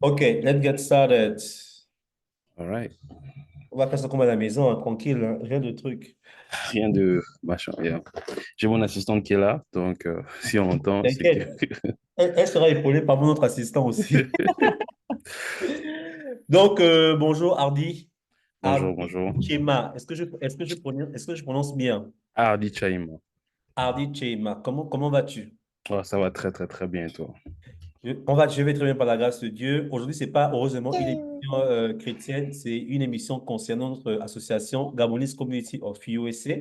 Okay, let's get started. All right. On va faire ça comme à la maison, hein, tranquille, hein, rien de truc. Rien de machin. Yeah. J'ai mon assistante qui est là, donc si on entend, c'est que. T'inquiète, elle sera épaulée par mon autre assistant aussi. Donc, bonjour Hardy. Bonjour, Hardy bonjour. Chema. Est-ce que je prononce bien? Hardy Chaima. Hardy Chema. Comment vas-tu? Oh, ça va très, très, très bien, toi. Je vais très bien par la grâce de Dieu. Aujourd'hui, c'est pas heureusement une émission chrétienne, c'est une émission concernant notre association Gabonese Community of USA.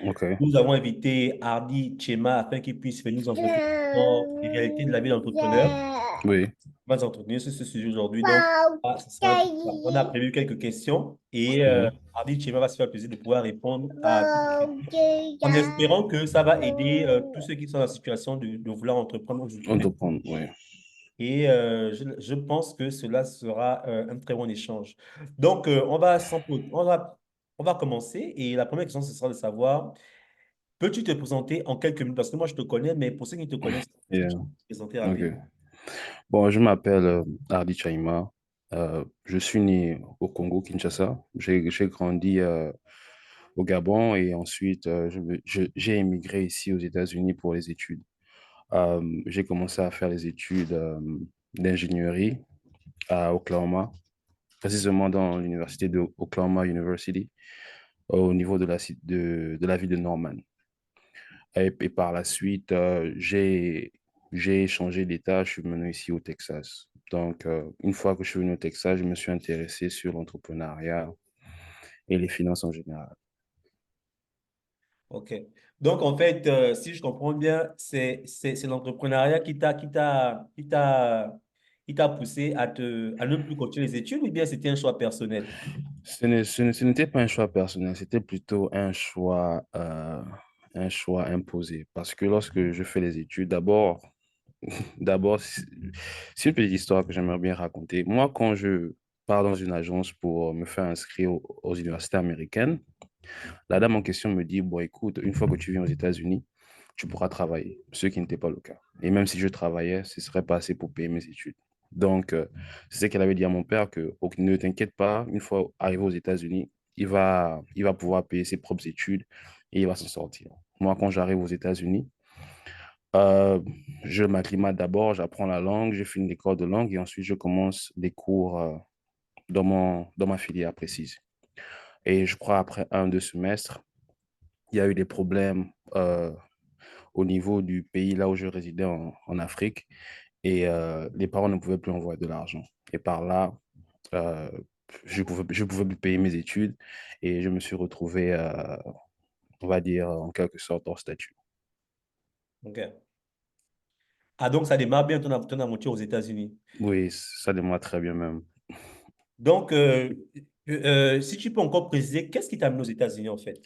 OK. Nous avons invité Hardy Chema afin qu'il puisse venir nous entretenir sur les réalités de la vie d'entrepreneur. Oui. On va s'entretenir sur ce sujet aujourd'hui. Donc, on a prévu quelques questions et Mhm. Hardy Chema va se faire plaisir de pouvoir répondre à toutes ces questions en espérant que ça va aider tous ceux qui sont dans la situation de vouloir entreprendre aujourd'hui. Entreprendre, oui. Et je pense que cela sera un très bon échange. Donc, on va commencer. Et la première question, ce sera de savoir, peux-tu te présenter en quelques minutes? Parce que moi, je te connais, mais pour ceux qui ne te connaissent, est-ce que Yeah. tu peux te présenter OK. rapidement? Bon, je m'appelle Hardy Chaima. Je suis né au Congo, Kinshasa. J'ai grandi au Gabon et ensuite j'ai émigré ici aux États-Unis pour les études. J'ai commencé à faire les études d'ingénierie à Oklahoma, précisément dans l'université de Oklahoma University, au niveau de la ville de Norman. Et par la suite, j'ai changé d'état, je suis venu ici au Texas. Donc, une fois que je suis venu au Texas, je me suis intéressé sur l'entrepreneuriat et les finances en général. OK. Donc, en fait, si je comprends bien, c'est l'entrepreneuriat qui t'a poussé à ne plus continuer les études ou bien c'était un choix personnel? Ce n'était pas un choix personnel, c'était plutôt un choix imposé. Parce que lorsque je fais les études, d'abord, c'est une petite histoire que j'aimerais bien raconter. Moi, quand je pars dans une agence pour me faire inscrire aux universités américaines, la dame en question me dit, bon, écoute, une fois que tu viens aux États-Unis, tu pourras travailler, ce qui n'était pas le cas. Et même si je travaillais, ce ne serait pas assez pour payer mes études. Donc, c'est ce qu'elle avait dit à mon père, que oh, ne t'inquiète pas, une fois arrivé aux États-Unis, il va pouvoir payer ses propres études et il va s'en sortir. Moi, quand j'arrive aux États-Unis, euh, je m'acclimate d'abord, j'apprends la langue, je finis l'école de langue et ensuite je commence des cours dans ma filière précise. Et je crois après un, deux semestres, il y a eu des problèmes au niveau du pays là où je résidais en Afrique et les parents ne pouvaient plus envoyer de l'argent. Et par là, euh, je pouvais plus payer mes études et je me suis retrouvé, on va dire, en quelque sorte hors statut. OK. Ah, donc ça démarre bien ton aventure aux États-Unis. Oui, ça démarre très bien même. Donc, si tu peux encore préciser, qu'est-ce qui t'a amené aux États-Unis en fait?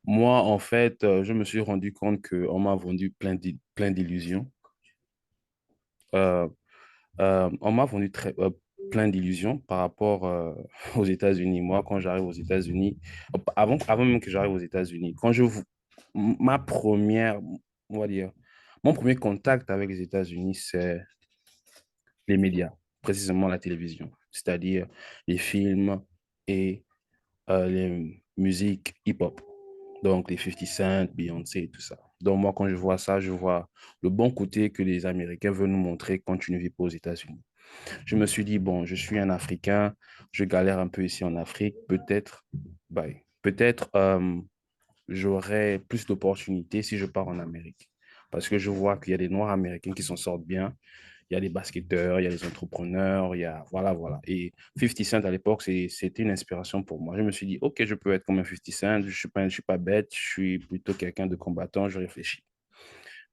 Moi, en fait, je me suis rendu compte qu'on m'a vendu plein d'illusions. Euh, on m'a vendu plein d'illusions par rapport aux États-Unis. Moi, quand j'arrive aux États-Unis, avant même que j'arrive aux États-Unis, ma première, on va dire, mon premier contact avec les États-Unis, c'est les médias, précisément la télévision, c'est-à-dire les films et les musiques hip-hop. Donc, les 50 Cent, Beyoncé et tout ça. Donc, moi, quand je vois ça, je vois le bon côté que les Américains veulent nous montrer quand tu ne vis pas aux États-Unis. Je me suis dit, bon, je suis un Africain, je galère un peu ici en Afrique, peut-être j'aurai plus d'opportunités si je pars en Amérique. Parce que je vois qu'il y a des Noirs américains qui s'en sortent bien, il y a des basketteurs, il y a des entrepreneurs, il y a, voilà, voilà. Et 50 Cent à l'époque, c'était une inspiration pour moi. Je me suis dit, OK, je peux être comme un 50 Cent, je suis pas bête, je suis plutôt quelqu'un de combattant, je réfléchis.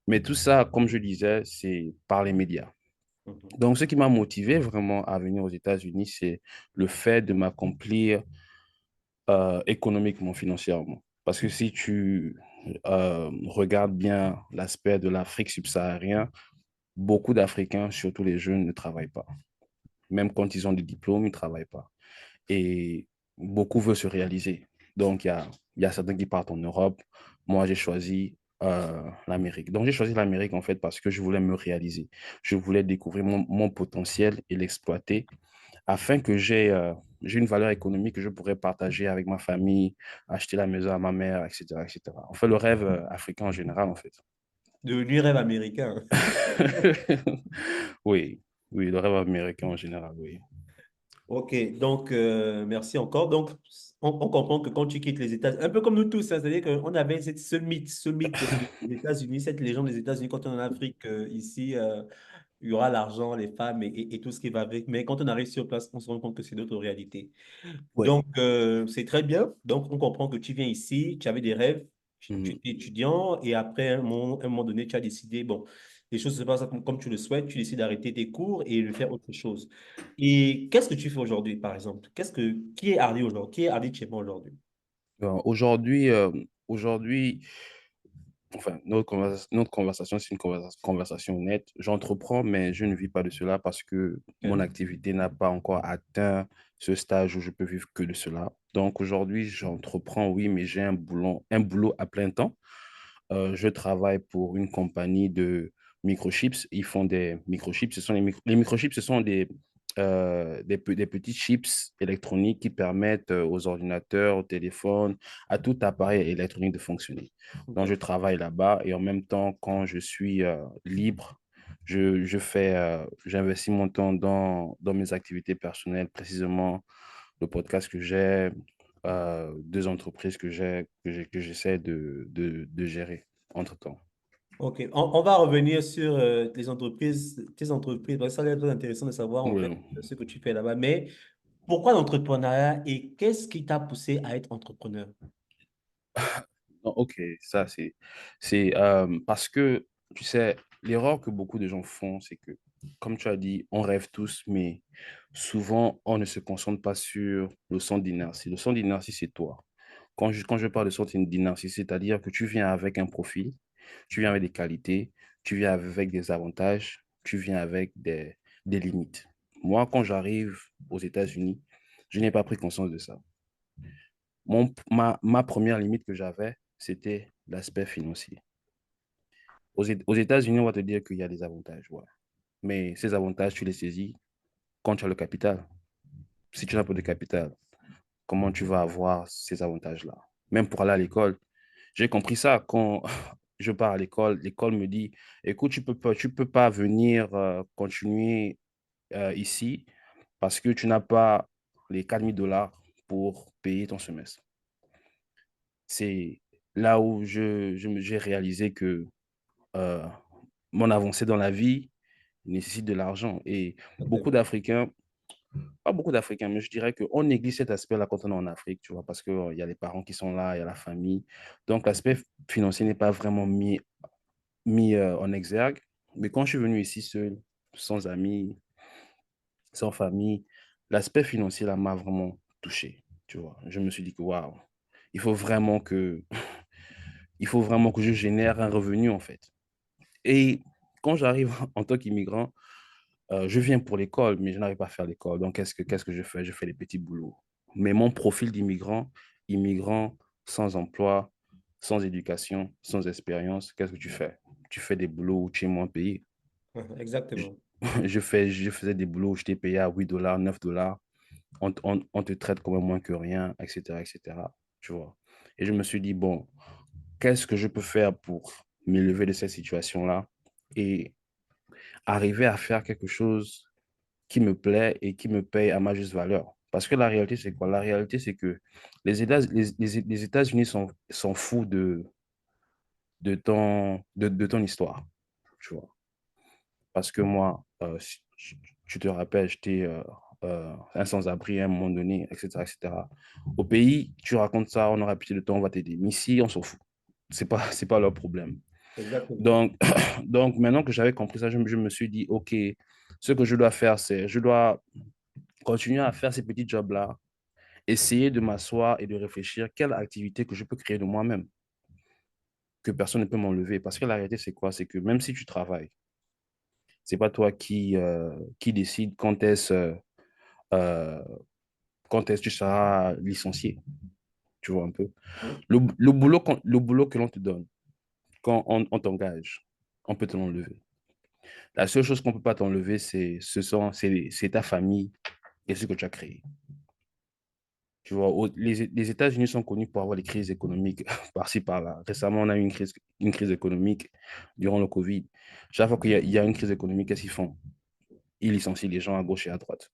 Mais tout ça, comme je disais, c'est par les médias. Mhm. Donc, ce qui m'a motivé vraiment à venir aux États-Unis, c'est le fait de m'accomplir économiquement, financièrement. Parce que si tu regardes bien l'aspect de l'Afrique subsaharienne, beaucoup d'Africains, surtout les jeunes, ne travaillent pas. Même quand ils ont des diplômes, ils ne travaillent pas. Et beaucoup veulent se réaliser. Donc, il y a certains qui partent en Europe. Moi, j'ai choisi l'Amérique. Donc, j'ai choisi l'Amérique, en fait, parce que je voulais me réaliser. Je voulais découvrir mon potentiel et l'exploiter afin que j'ai une valeur économique que je pourrais partager avec ma famille, acheter la maison à ma mère, etc., etc. On fait le rêve africain en général, en fait. De du rêve américain. Oui, oui, le rêve américain en général, oui. Ok, donc merci encore. Donc, on comprend que quand tu quittes les États, un peu comme nous tous, hein, c'est-à-dire qu'on avait ce mythe des États-Unis, cette légende des États-Unis quand on est en Afrique, ici, il y aura l'argent, les femmes et tout ce qui va avec. Mais quand on arrive sur place, on se rend compte que c'est d'autres réalités. Oui. Donc, c'est très bien. Donc, on comprend que tu viens ici, tu avais des rêves, tu Mhm. étais étudiant, et après, un moment donné, tu as décidé, bon, les choses se passent comme tu le souhaites, tu décides d'arrêter tes cours et de faire autre chose. Et qu'est-ce que tu fais aujourd'hui, par exemple? Qui est Hardy aujourd'hui? Qui est Hardy Tchema aujourd'hui? Aujourd'hui, enfin, notre conversation, c'est une conversation honnête. J'entreprends, mais je ne vis pas de cela parce que mon Ok. activité n'a pas encore atteint ce stage où je peux vivre que de cela. Donc aujourd'hui, j'entreprends, oui, mais j'ai un boulot à plein temps. Je travaille pour une compagnie de microchips. Ils font des microchips. Les microchips, ce sont des petits chips électroniques qui permettent aux ordinateurs, aux téléphones, à tout appareil électronique de fonctionner. Donc, je Ok. travaille là-bas et en même temps, quand je suis libre, j'investis mon temps dans mes activités personnelles, précisément le podcast que j'ai, deux entreprises que j'essaie de gérer entre-temps. Ok. On va revenir sur les entreprises, tes entreprises, parce que ça a l'air très intéressant de savoir en fait Oui. ce que tu fais là-bas. Mais pourquoi l'entrepreneuriat et qu'est-ce qui t'a poussé à être entrepreneur? Non, ok, ça c'est parce que tu sais l'erreur que beaucoup de gens font, c'est que comme tu as dit, on rêve tous, mais souvent on ne se concentre pas sur le centre d'inertie. Le centre d'inertie, c'est toi. Quand je parle de centre d'inertie, c'est-à-dire que tu viens avec un profil, tu viens avec des qualités, tu viens avec des avantages, tu viens avec des limites. Moi, quand j'arrive aux États-Unis, je n'ai pas pris conscience de ça. Ma première limite que j'avais, c'était l'aspect financier. Aux États-Unis, on va te dire qu'il y a des avantages, ouais. Mais ces avantages, tu les saisis quand tu as le capital. Si tu n'as pas de capital, comment tu vas avoir ces avantages-là? Même pour aller à l'école, j'ai compris ça quand je pars à l'école. L'école me dit, écoute, tu peux pas venir continuer ici parce que tu n'as pas les 4 000 $ pour payer ton semestre. C'est là où j'ai réalisé que euh, mon avancée dans la vie nécessite de l'argent. Et beaucoup Exactement. d'Africains, pas beaucoup d'Africains, mais je dirais qu'on néglige cet aspect-là quand on est en Afrique, tu vois, parce qu'il y a les parents qui sont là, il y a la famille. Donc, l'aspect financier n'est pas vraiment mis en exergue. Mais quand je suis venu ici seul, sans amis, sans famille, l'aspect financier là m'a vraiment touché, tu vois. Je me suis dit que waouh, il faut vraiment que, il faut vraiment que je génère un revenu en fait. Et quand j'arrive en tant qu'immigrant, je viens pour l'école, mais je n'arrive pas à faire l'école. Donc, qu'est-ce que je fais? Je fais des petits boulots. Mais mon profil d'immigrant, immigrant sans emploi, sans éducation, sans expérience, qu'est-ce que tu fais? Tu fais des boulots où tu es moins payé. Je, Exactement. je faisais des boulots où je t'ai payé à 8 $, 9 $. On te traite comme moins que rien, etc., etc. Tu vois. Et je me suis dit, bon, qu'est-ce que je peux faire pour m'élever de cette situation-là et arriver à faire quelque chose qui me plaît et qui me paye à ma juste valeur. Parce que la réalité, c'est quoi? La réalité, c'est que les États-Unis sont fous de ton histoire, tu vois. Parce que moi, si tu te rappelles, j'étais un sans-abri à un moment donné, etc., etc. Au pays, tu racontes ça, on aura pitié de toi, on va t'aider. Mais ici, on s'en fout. C'est pas leur problème. Exactement. Donc, donc maintenant que j'avais compris ça, je me suis dit, OK, ce que je dois faire, c'est, je dois continuer à faire ces petits jobs-là, essayer de m'asseoir et de réfléchir quelle activité que je peux créer de moi-même, que personne ne peut m'enlever. Parce que la réalité, c'est quoi? C'est que même si tu travailles, c'est pas toi qui décide euh, quand est-ce que tu seras licencié. Tu vois un peu. Oui. Le boulot que l'on te donne, quand on t'engage, on peut te l'enlever. La seule chose qu'on ne peut pas t'enlever, c'est ta famille et ce que tu as créé. Tu vois, les États-Unis sont connus pour avoir des crises économiques par-ci, par-là. Récemment, on a eu une crise économique durant le Covid. Chaque fois qu'il y a une crise économique, qu'est-ce qu'ils font? Ils licencient les gens à gauche et à droite.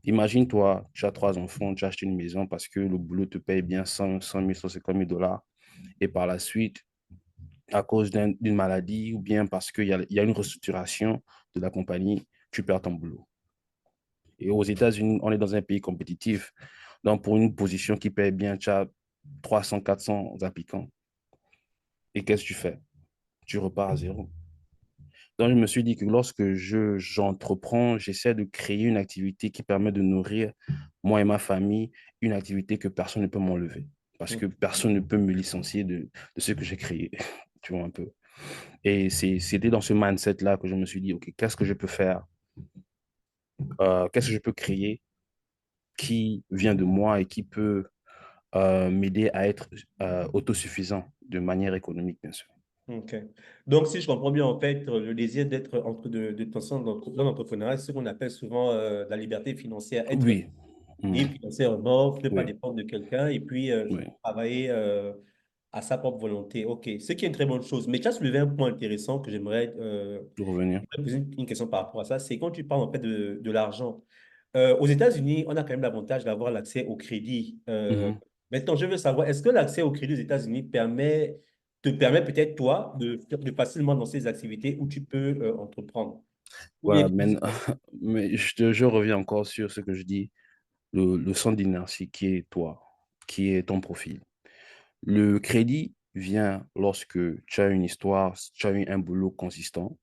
Imagine-toi, tu as trois enfants, tu as acheté une maison parce que le boulot te paye bien 100 000, 150 000 dollars. Et par la suite, à cause d'une maladie ou bien parce qu'il y a une restructuration de la compagnie, tu perds ton boulot. Et aux États-Unis, on est dans un pays compétitif. Donc, pour une position qui paye bien, tu as 300, 400 applicants. Et qu'est-ce que tu fais? Tu repars à zéro. Donc, je me suis dit que lorsque j'entreprends, j'essaie de créer une activité qui permet de nourrir moi et ma famille, une activité que personne ne peut m'enlever. Parce que personne ne peut me licencier de ce que j'ai créé. Tu vois un peu. Et c'était dans ce mindset-là que je me suis dit, OK, qu'est-ce que je peux faire? Qu'est-ce que je peux créer qui vient de moi et qui peut m'aider à être autosuffisant de manière économique, bien sûr. Ok. Donc, si je comprends bien, en fait, le désir d'être de ton sens dans l'entrepreneuriat, c'est ce qu'on appelle souvent la liberté financière, être Oui. Mhm. libre financièrement, ne pas Oui, dépendre de quelqu'un et puis oui, travailler à sa propre volonté. Ok, ce qui est une très bonne chose. Mais tu as soulevé un point intéressant que pour revenir. j'aimerais poser une question par rapport à ça. C'est quand tu parles en fait de l'argent. Aux États-Unis, on a quand même l'avantage d'avoir l'accès au crédit. Mhm. Maintenant, je veux savoir, est-ce que l'accès au crédit aux États-Unis te permet peut-être toi de facilement dans ces activités où tu peux entreprendre? Ou bien, Voilà, mais je reviens encore sur ce que je dis, le centre d'inertie qui est toi, qui est ton profil. Le crédit vient lorsque tu as une histoire, tu as eu un boulot consistant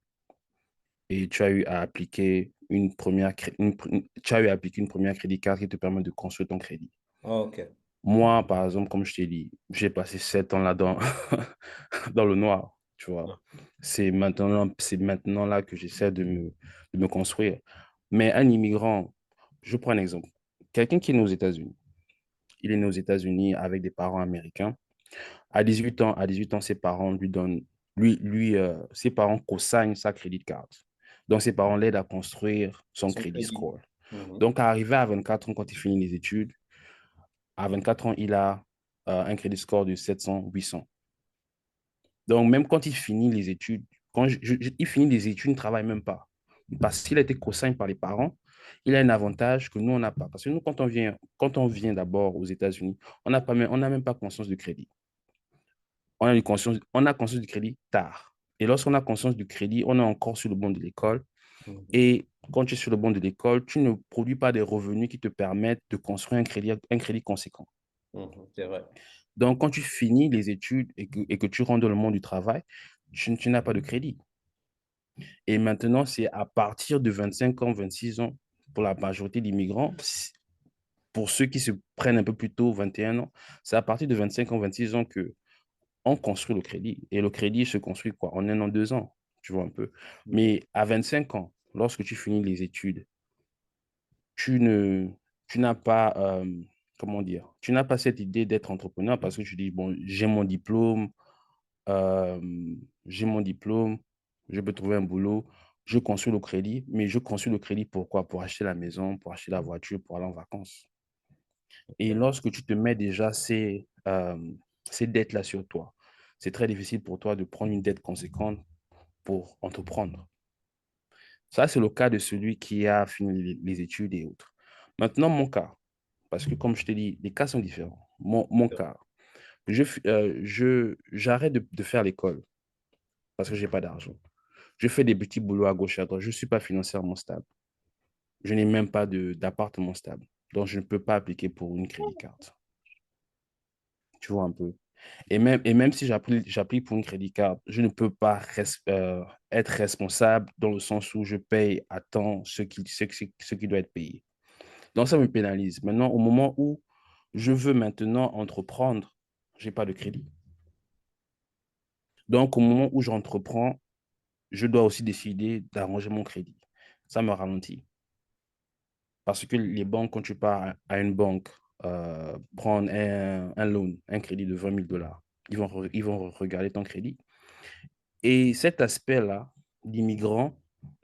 et tu as eu à appliquer tu as eu à appliquer une première crédit card qui te permet de construire ton crédit. Ah, ok. Moi, par exemple, comme je t'ai dit, j'ai passé 7 ans là-dedans, dans le noir, tu vois. C'est maintenant là que j'essaie de me construire. Mais un immigrant, je prends un exemple. Quelqu'un qui est né aux États-Unis, il est né aux États-Unis avec des parents américains. À 18 ans, ses parents lui donnent, ses parents consignent sa crédit card. Donc, ses parents l'aident à construire son Son crédit crédit. score. Mhm. Donc, arrivé à 24 ans, quand il finit les études, à 24 ans, il a un crédit score de 700, 800. Donc, même quand il finit les études, il finit les études, il ne travaille même pas. Parce qu'il a été consigné par les parents, il a un avantage que nous, on n'a pas. Parce que nous, quand on vient d'abord aux États-Unis, on n'a même pas conscience du crédit. On a conscience du crédit tard. Et lorsqu'on a conscience du crédit, on est encore sur le banc de l'école. Mhm. Et quand tu es sur le banc de l'école, tu ne produis pas des revenus qui te permettent de construire un crédit conséquent. Mhm. C'est vrai. Donc, quand tu finis les études et que tu rentres dans le monde du travail, tu n'as pas de crédit. Et maintenant, c'est à partir de 25 ans, 26 ans, pour la majorité des migrants, pour ceux qui se prennent un peu plus tôt, 21 ans, c'est à partir de 25 ans, 26 ans que on construit le crédit. Et le crédit se construit quoi? En 1 an, 2 ans, tu vois un peu. Mhm. Mais à 25 ans, lorsque tu finis les études, tu ne, tu n'as pas, comment dire, tu n'as pas cette idée d'être entrepreneur parce que tu dis, bon, euh, j'ai mon diplôme, je peux trouver un boulot, je construis le crédit, mais je construis le crédit pourquoi? Pour acheter la maison, pour acheter la voiture, pour aller en vacances. Et lorsque tu te mets déjà ces dettes-là sur toi, c'est très difficile pour toi de prendre une dette conséquente pour entreprendre. Ça, c'est le cas de celui qui a fini les études et autres. Maintenant, mon cas, parce que comme je t'ai dit, les cas sont différents. Mon cas, j'arrête de faire l'école parce que je n'ai pas d'argent. Je fais des petits boulots à gauche et à droite. Je ne suis pas financièrement stable. Je n'ai même pas d'appartement stable. Donc, je ne peux pas appliquer pour une crédit card. Tu vois un peu. Et même si j'applique pour une crédit card, je ne peux pas être responsable dans le sens où je paye à temps ce qui doit être payé. Donc, ça me pénalise. Maintenant, au moment où je veux maintenant entreprendre, je n'ai pas de crédit. Donc, au moment où j'entreprends, je dois aussi décider d'arranger mon crédit. Ça me ralentit. Parce que les banques, quand tu pars à une banque, prendre un loan, un crédit de 20 000 dollars, ils vont regarder ton crédit. Et cet aspect-là, d'immigrants,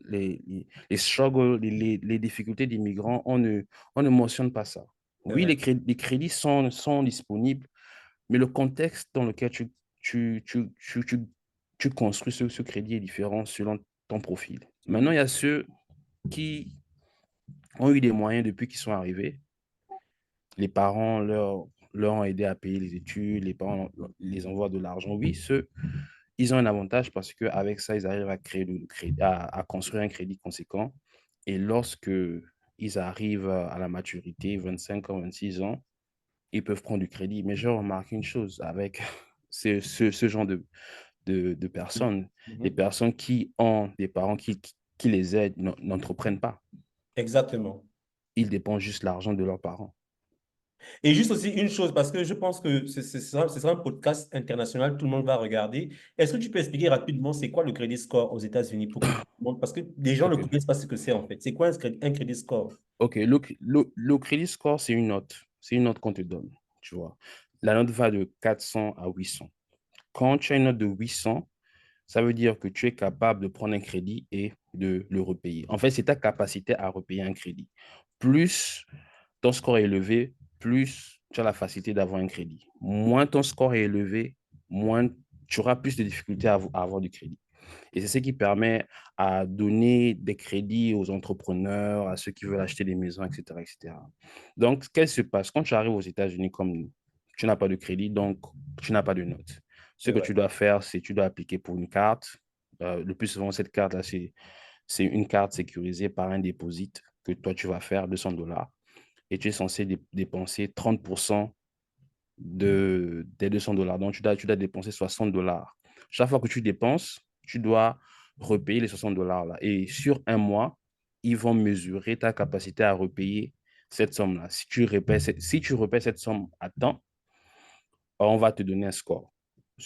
les struggles, les difficultés d'immigrants, on ne mentionne pas ça. C'est Oui, vrai. les crédits sont disponibles, mais le contexte dans lequel tu, tu, tu, tu, tu construis ce crédit est différent selon ton profil. Maintenant, il y a ceux qui ont eu des moyens depuis qu'ils sont arrivés. Les parents leur ont aidé à payer les études, les parents les envoient de l'argent. Oui, ceux, ils ont un avantage parce qu'avec ça, ils arrivent à créer le crédit, à construire un crédit conséquent. Et lorsque ils arrivent à la maturité, 25 ans, 26 ans, ils peuvent prendre du crédit. Mais j'ai remarqué une chose avec ce genre de personnes, les Mhm. personnes qui ont des parents qui les aident n'entreprennent pas. Exactement. Ils dépensent juste l'argent de leurs parents. Et juste aussi une chose, parce que je pense que ce sera un podcast international, tout le monde va regarder. Est-ce que tu peux expliquer rapidement c'est quoi le credit score aux États-Unis pour que tout le monde, parce que les gens ne OK. connaissent pas ce que c'est en fait. C'est quoi un credit score? OK. Le crédit score, c'est une note. C'est une note qu'on te donne. Tu vois. La note va de 400 à 800. Quand tu as une note de 800, ça veut dire que tu es capable de prendre un crédit et de le repayer. En fait, c'est ta capacité à repayer un crédit. Plus ton score est élevé, plus tu as la facilité d'avoir un crédit. Moins ton score est élevé, moins tu auras plus de difficultés à avoir du crédit. Et c'est ce qui permet à donner des crédits aux entrepreneurs, à ceux qui veulent acheter des maisons, etc., etc. Donc, qu'est-ce qui se passe? Quand tu arrives aux États-Unis comme nous, tu n'as pas de crédit, donc tu n'as pas de note. Ce C'est que vrai. tu dois faire, c'est tu dois appliquer pour une carte. Le plus souvent, cette carte-là, c'est une carte sécurisée par un dépôt que toi, tu vas faire 200 $ et tu es censé dépenser 30% des 200 $. Donc, tu dois dépenser 60 $. Chaque fois que tu dépenses, tu dois repayer les 60 $ là. Et sur un mois, ils vont mesurer ta capacité à repayer cette somme-là. Si tu repaies cette somme à temps, on va te donner un score.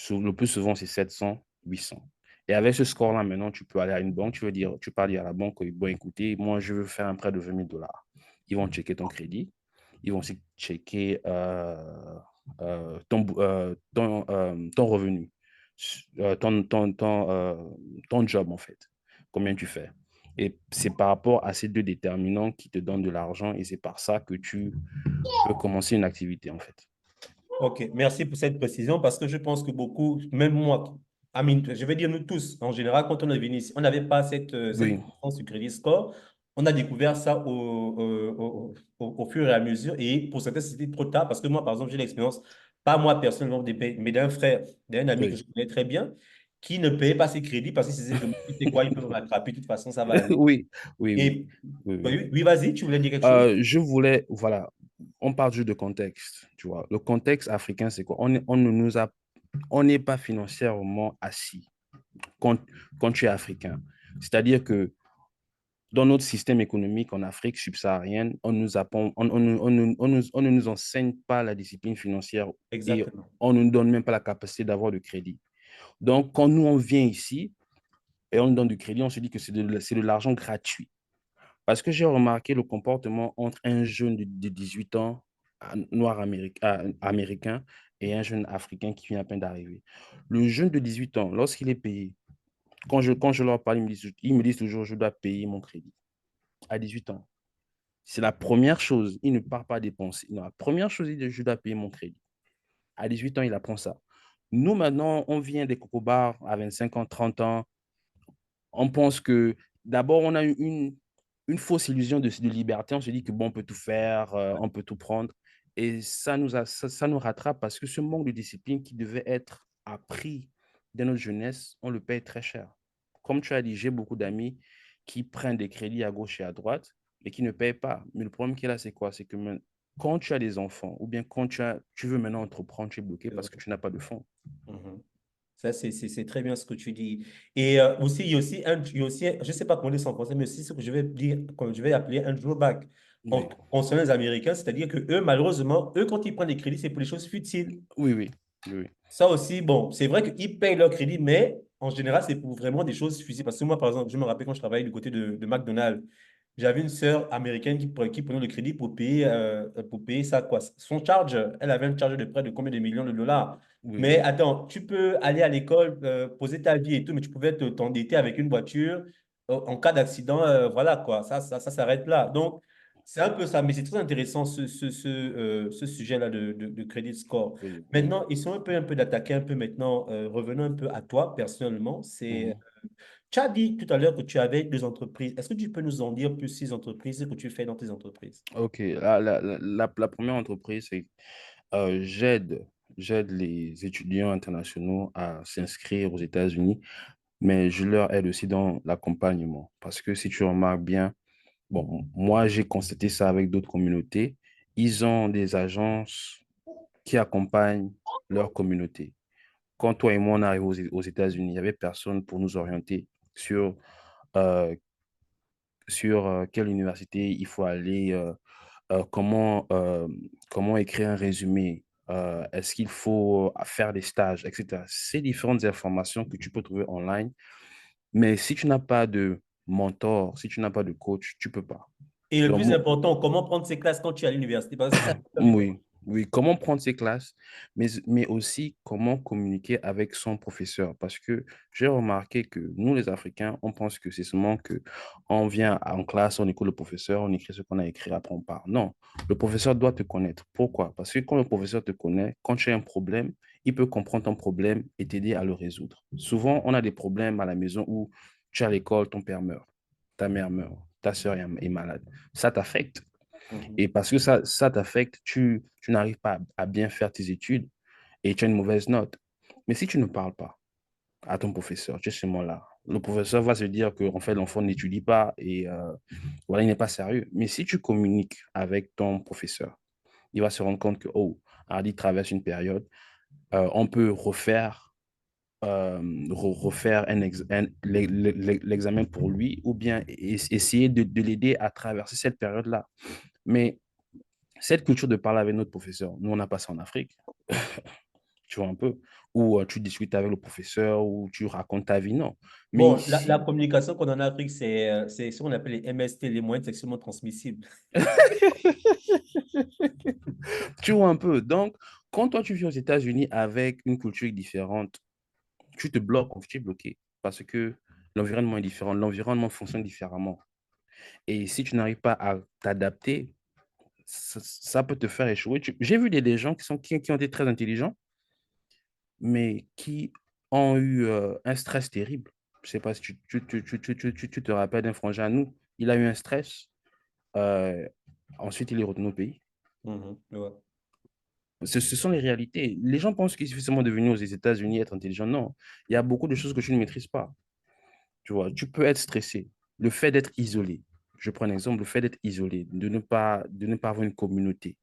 Le plus souvent, c'est 700, 800. Et avec ce score-là, maintenant, tu peux aller à une banque, tu peux aller à la banque, bon, écoutez, moi, je veux faire un prêt de 20 000 $. Ils vont checker ton crédit, ils vont aussi checker ton revenu, ton job, en fait, combien tu fais. Et c'est par rapport à ces deux déterminants qui te donnent de l'argent et c'est par ça que tu peux commencer une activité, en fait. Ok, merci pour cette précision parce que je pense que beaucoup, même moi, Amine, je vais dire nous tous, en général, quand on est venu ici, on n'avait pas cette Oui, connaissance du crédit score. On a découvert ça au fur et à mesure et pour certains, c'était trop tard parce que moi, par exemple, j'ai l'expérience, pas moi personnellement, mais d'un frère, d'un ami que oui. je connais très bien, qui ne payait pas ses crédits parce qu'il se disait que tu sais quoi, il peut me rattraper, de toute façon, ça va aller. Oui, oui, oui, Et oui, oui. oui, oui, vas-y, tu voulais dire quelque chose? Je voulais, voilà, on parle juste de contexte, tu vois. Le contexte africain, c'est quoi? On n'est pas financièrement assis quand, quand tu es africain. C'est-à-dire que dans notre système économique en Afrique subsaharienne, on ne nous enseigne pas la discipline financière et Exactement. on ne nous donne même pas la capacité d'avoir du crédit. Donc, quand nous, on vient ici et on nous donne du crédit, on se dit que c'est de l'argent gratuit. Parce que j'ai remarqué le comportement entre un jeune de 18 ans, noir américain, et un jeune africain qui vient à peine d'arriver. Le jeune de 18 ans, lorsqu'il est payé, quand je leur parle, ils me disent toujours, je dois payer mon crédit à 18 ans. C'est la première chose. Il ne part pas dépenser. Non, la première chose, il dit, je dois payer mon crédit. À 18 ans, il apprend ça. Nous, maintenant, on vient des cocobars à 25 ans, 30 ans, on pense que d'abord, on a une fausse illusion de liberté. On se dit que bon, on peut tout faire, on peut tout prendre. Et ça nous rattrape parce que ce manque de discipline qui devait être appris dès notre jeunesse, on le paye très cher. Comme tu as dit, j'ai beaucoup d'amis qui prennent des crédits à gauche et à droite et qui ne payent pas. Mais le problème qu'il y a là, c'est quoi? C'est que quand tu as des enfants ou bien quand tu veux maintenant entreprendre, tu es bloqué parce que tu n'as pas de fonds. Mhm. Ça, c'est très bien ce que tu dis. Et aussi, il y a aussi, je ne sais pas comment dire ça en français, mais aussi ce que je vais dire, comme je vais appeler un drawback Oui, concernant les Américains, c'est-à-dire que eux, malheureusement, eux, quand ils prennent des crédits, c'est pour les choses futiles. oui, oui, oui. Ça aussi, bon, c'est vrai qu'ils payent leur crédit, mais en général, c'est pour vraiment des choses futiles. Parce que moi, par exemple, je me rappelle quand je travaillais du côté de McDonald's, J'avais une sœur américaine qui prenait le crédit pour payer ça, quoi. Son charge, elle avait un charge de près de combien de millions de dollars. Oui, Mais attends, tu peux aller à l'école, poser ta vie et tout, mais tu pouvais t'endetter avec une voiture en cas d'accident, voilà, quoi. Ça s'arrête là. Donc, c'est un peu ça. Mais c'est très intéressant, ce sujet-là de credit score. oui. Maintenant, ils sont un peu d'attaquer un peu maintenant. Revenons un peu à toi, personnellement. Mhm. Tu as dit tout à l'heure que tu avais deux entreprises. Est-ce que tu peux nous en dire plus ces entreprises que tu fais dans tes entreprises? Ok, la première entreprise, c'est j'aide les étudiants internationaux à s'inscrire aux États-Unis, mais je leur aide aussi dans l'accompagnement. Parce que si tu remarques bien, bon, moi j'ai constaté ça avec d'autres communautés, ils ont des agences qui accompagnent leur communauté. Quand toi et moi on arrive aux États-Unis, il n'y avait personne pour nous orienter sur euh, quelle université il faut aller, comment écrire un résumé, est-ce qu'il faut faire des stages, etc. Ces différentes informations que tu peux trouver online, mais si tu n'as pas de mentor, si tu n'as pas de coach, tu peux pas. Et le Donc, plus important, comment prendre ces classes quand tu es à l'université? Parce que c'est ça qui va m'étonner. oui, oui, comment prendre ses classes, mais aussi comment communiquer avec son professeur. Parce que j'ai remarqué que nous, les Africains, on pense que c'est seulement que on vient en classe, on écoute le professeur, on écrit ce qu'on a écrit, après on part. Non, le professeur doit te connaître. Pourquoi? Parce que quand le professeur te connaît, quand tu as un problème, il peut comprendre ton problème et t'aider à le résoudre. Souvent, on a des problèmes à la maison où tu es à l'école, ton père meurt, ta mère meurt, ta soeur est malade. Ça t'affecte. Mhm. Et parce que ça t'affecte, tu n'arrives pas à bien faire tes études et tu as une mauvaise note. Mais si tu ne parles pas à ton professeur, tu es seulement là. Le professeur va se dire que en fait, l'enfant n'étudie pas et voilà, il n'est pas sérieux. Mais si tu communiques avec ton professeur, il va se rendre compte que, oh, Hardy traverse une période, on peut refaire l'examen pour lui ou bien essayer de l'aider à traverser cette période-là. Mais cette culture de parler avec notre professeur, nous, on a passé en Afrique, tu vois un peu, où tu discutes avec le professeur, où tu racontes ta vie, non. Mais Bon, la ici, communication qu'on a en Afrique, c'est ce qu'on appelle les MST, les moyens sexuellement transmissibles. tu vois un peu. Donc, quand toi, tu vis aux États-Unis avec une culture différente, tu te bloques, tu es bloqué parce que l'environnement est différent, l'environnement fonctionne différemment. Et si tu n'arrives pas à t'adapter, ça peut te faire échouer. J'ai vu des gens qui ont été très intelligents, mais qui ont eu un stress terrible. Je ne sais pas si tu te rappelles d'un frangin à nous. Il a eu un stress. euh, Ensuite, il est retourné au pays. Mhm, ouais. Ce sont les réalités. Les gens pensent qu'il suffit seulement de venir aux États-Unis être intelligent. Non, il y a beaucoup de choses que tu ne maîtrises pas. Tu vois, tu peux être stressé. Le fait d'être isolé. Je prends un exemple, le fait d'être isolé, de ne pas avoir une communauté.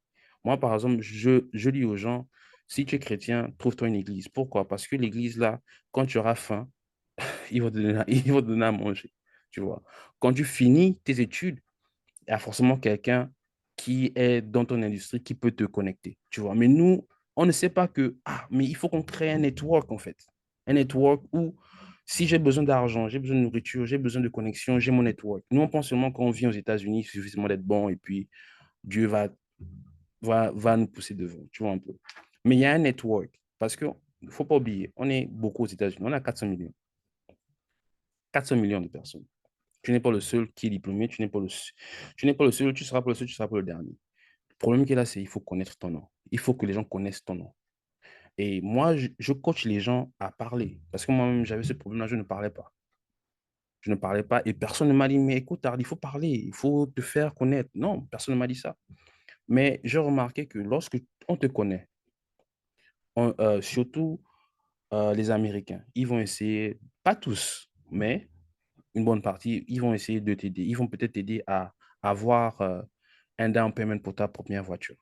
Moi, par exemple, je dis aux gens, si tu es chrétien, trouve-toi une église. Pourquoi? Parce que l'église, là, quand tu auras faim, ils vont te donner, ils vont te donner à manger. Tu vois. Quand tu finis tes études, il y a forcément quelqu'un qui est dans ton industrie qui peut te connecter. Tu vois. Mais nous, on ne sait pas que, mais il faut qu'on crée un network, en fait. Un network où, si j'ai besoin d'argent, j'ai besoin de nourriture, j'ai besoin de connexion, j'ai mon network. Nous, on pense seulement qu'on vit aux États-Unis, il suffit seulement d'être bon et puis Dieu va nous pousser devant. Tu vois un peu. Mais il y a un network. Parce que, il ne faut pas oublier, on est beaucoup aux États-Unis. On a 400 millions. 400 millions de personnes. Tu n'es pas le seul qui est diplômé, tu n'es pas le seul, tu seras pas le seul, tu seras pas le dernier. Le problème qu'il y a là, c'est qu'il faut connaître ton nom. Il faut que les gens connaissent ton nom. Et moi, je coach les gens à parler. Parce que moi-même, j'avais ce problème-là, je ne parlais pas. Je ne parlais pas et personne ne m'a dit, mais écoute, Hardy, il faut parler, il faut te faire connaître. Non, personne ne m'a dit ça. Mais j'ai remarqué que lorsque on te connaît, surtout les Américains, ils vont essayer, pas tous, mais une bonne partie, ils vont essayer de t'aider. Ils vont peut-être t'aider à avoir un down payment pour ta première voiture.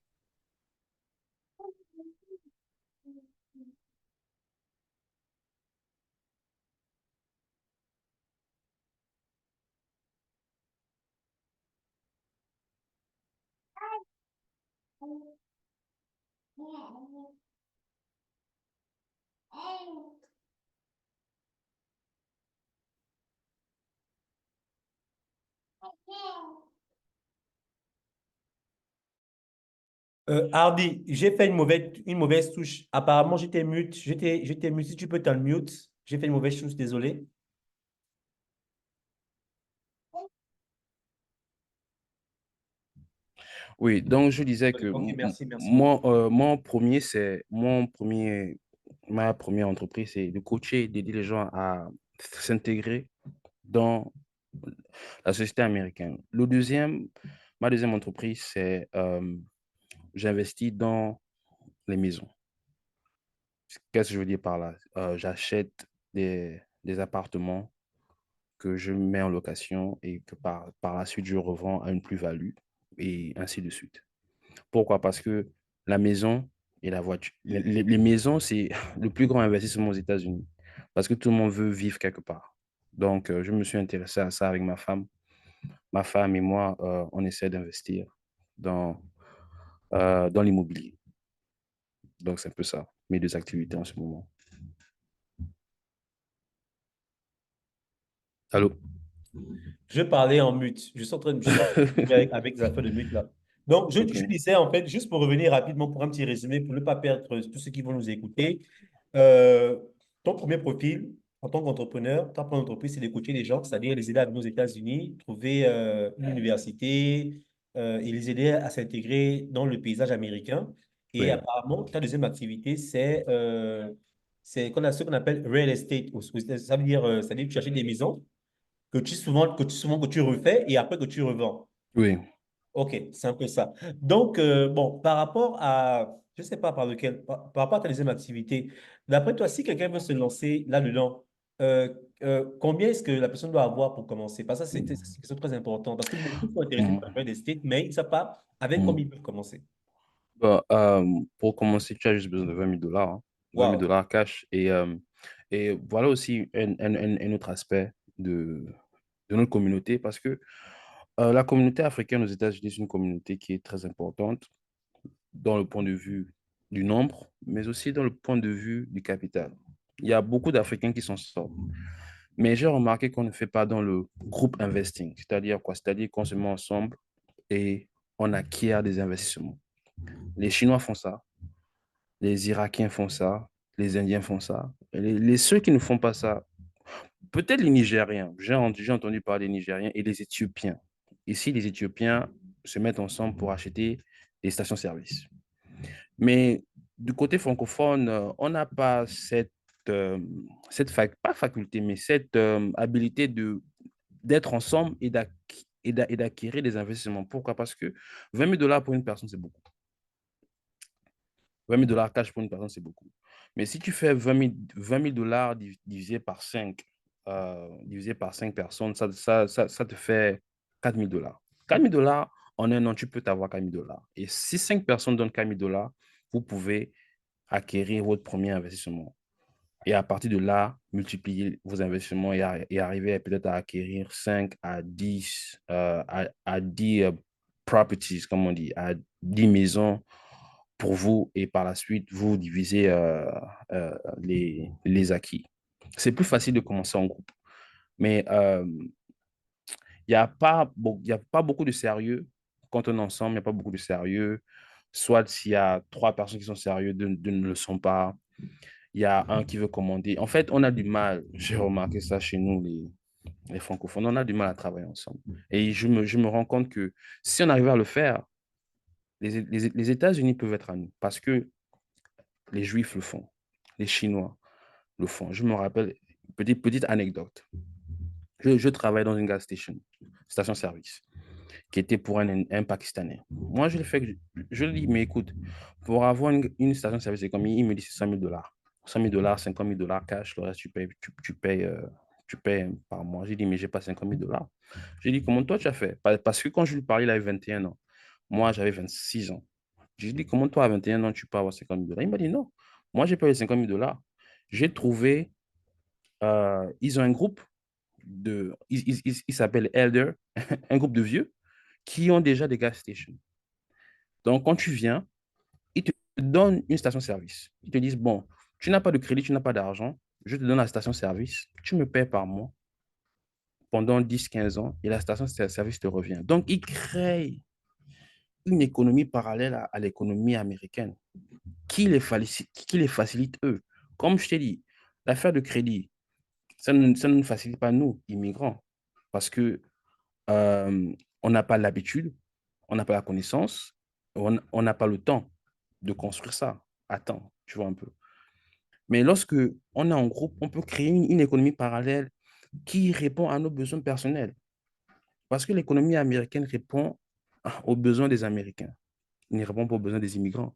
Hardy, j'ai fait une mauvaise touche. Apparemment, j'étais mute. J'étais mute. Si tu peux t'unmute. J'ai fait une mauvaise touche, désolé. Oui, donc je disais que Ok, merci, merci beaucoup. ma première entreprise, c'est de coacher, d'aider les gens à s'intégrer dans la société américaine. Ma deuxième entreprise, c'est j'investis dans les maisons. Qu'est-ce que je veux dire par là? J'achète des appartements que je mets en location et que par la suite, je revends à une plus-value et ainsi de suite. Pourquoi? Parce que la maison et la voiture, les maisons, c'est le plus grand investissement aux États-Unis parce que tout le monde veut vivre quelque part. Donc, je me suis intéressé à ça avec ma femme. Ma femme et moi, on essaie d'investir dans, dans l'immobilier. Donc, c'est un peu ça, mes deux activités en ce moment. Allô? Je parlais en mute. Je suis en train de jouer avec des affaires de mute là. Donc, je OK. disais en fait, juste pour revenir rapidement pour un petit résumé, pour ne pas perdre tous ceux qui vont nous écouter. Ton premier profil en tant qu'entrepreneur, ta première entreprise, c'est de coacher les gens, c'est-à-dire les aider à venir aux États-Unis, trouver une université et les aider à s'intégrer dans le paysage américain. Et Oui. apparemment, ta deuxième activité, c'est ce qu'on appelle real estate. Ça veut dire, c'est-à-dire que tu achètes des maisons que tu refais et après que tu revends. Oui. OK, c'est un peu ça. Donc, bon, par rapport à, je ne sais pas par rapport à ta deuxième activité, d'après toi, si quelqu'un veut se lancer là-dedans, euh, combien est-ce que la personne doit avoir pour commencer? Parce que ça, c'est une question très importante. Parce que beaucoup sont intéressés par le Mhm. real estate, mais ils ne savent pas avec combien ils Mhm. peuvent commencer. Bon, pour commencer, tu as juste besoin de 20 000 $, hein. 20 000 Wow. dollars cash. Et voilà aussi un autre aspect de notre communauté parce que la communauté africaine aux États-Unis, c'est une communauté qui est très importante dans le point de vue du nombre, mais aussi dans le point de vue du capital. Il y a beaucoup d'Africains qui s'en sortent. Mais j'ai remarqué qu'on ne fait pas dans le groupe investing. C'est-à-dire quoi? C'est-à-dire qu'on se met ensemble et on acquiert des investissements. Les Chinois font ça, les Irakiens font ça, les Indiens font ça. Et ceux qui ne font pas ça, peut-être les Nigériens. J'ai entendu parler des Nigériens et les Éthiopiens. Ici, les Éthiopiens se mettent ensemble pour acheter des stations-service. Mais du côté francophone, on n'a pas euh, pas faculté, mais cette habilité d'être ensemble et d'acquérir des investissements. Pourquoi? Parce que 20 000 $ pour une personne, c'est beaucoup. 20 000 $ cash pour une personne, c'est beaucoup. Mais si tu fais 20 000 $ divisé par 5 personnes, ça te fait 4 000 $. 4 000 $ en un an, tu peux t'avoir 4 000 $. Et si 5 personnes donnent 4 000 $, vous pouvez acquérir votre premier investissement. Et à partir de là, multiplier vos investissements et arriver peut-être à acquérir 5 à 10 à 10 properties, comme on dit, à 10 maisons pour vous et par la suite, vous divisez les acquis. C'est plus facile de commencer en groupe, mais il y a pas beaucoup de sérieux quand on est ensemble, il n'y a pas beaucoup de sérieux. Soit s'il y a trois personnes qui sont sérieuses, deux ne le sont pas. Il y a un qui veut commander. En fait, on a du mal, j'ai remarqué ça chez nous, les francophones, on a du mal à travailler ensemble. Et je me rends compte que si on arrivait à le faire, les États-Unis peuvent être à nous parce que les Juifs le font, les Chinois le font. Je me rappelle, petite anecdote. Je travaille dans une gas station, station-service, qui était pour un Pakistanais. Moi, je le fais, je lui dis, mais écoute, pour avoir une station-service, c'est comme il me dit, c'est 100 000 $. 100 000 $, 50 000 $ cash, le reste, tu payes par mois. J'ai dit, mais j'ai pas 50 000 $. J'ai dit, comment toi tu as fait? Parce que quand je lui parlais, il avait 21 ans. Moi, j'avais 26 ans. J'ai dit, comment toi, à 21 ans, tu peux avoir 50 000 $? Il m'a dit, non, moi, j'ai payé 50 000 $. J'ai trouvé, ils ont un groupe ils s'appellent Elder, un groupe de vieux qui ont déjà des gas stations. Donc, quand tu viens, ils te donnent une station-service. Ils te disent, bon, tu n'as pas de crédit, tu n'as pas d'argent, je te donne la station-service, tu me paies par mois pendant 10 15 ans et la station-service te revient. Donc, ils créent une économie parallèle à l'économie américaine qui les facilite eux. Comme je t'ai dit, l'affaire de crédit, ça ne nous facilite pas nous, immigrants, parce que euh, on n'a pas l'habitude, on n'a pas la connaissance, on n'a pas le temps de construire ça à temps, tu vois un peu. Mais lorsque on est en groupe, on peut créer une économie parallèle qui répond à nos besoins personnels. Parce que l'économie américaine répond aux besoins des Américains. Il ne répond pas aux besoins des immigrants.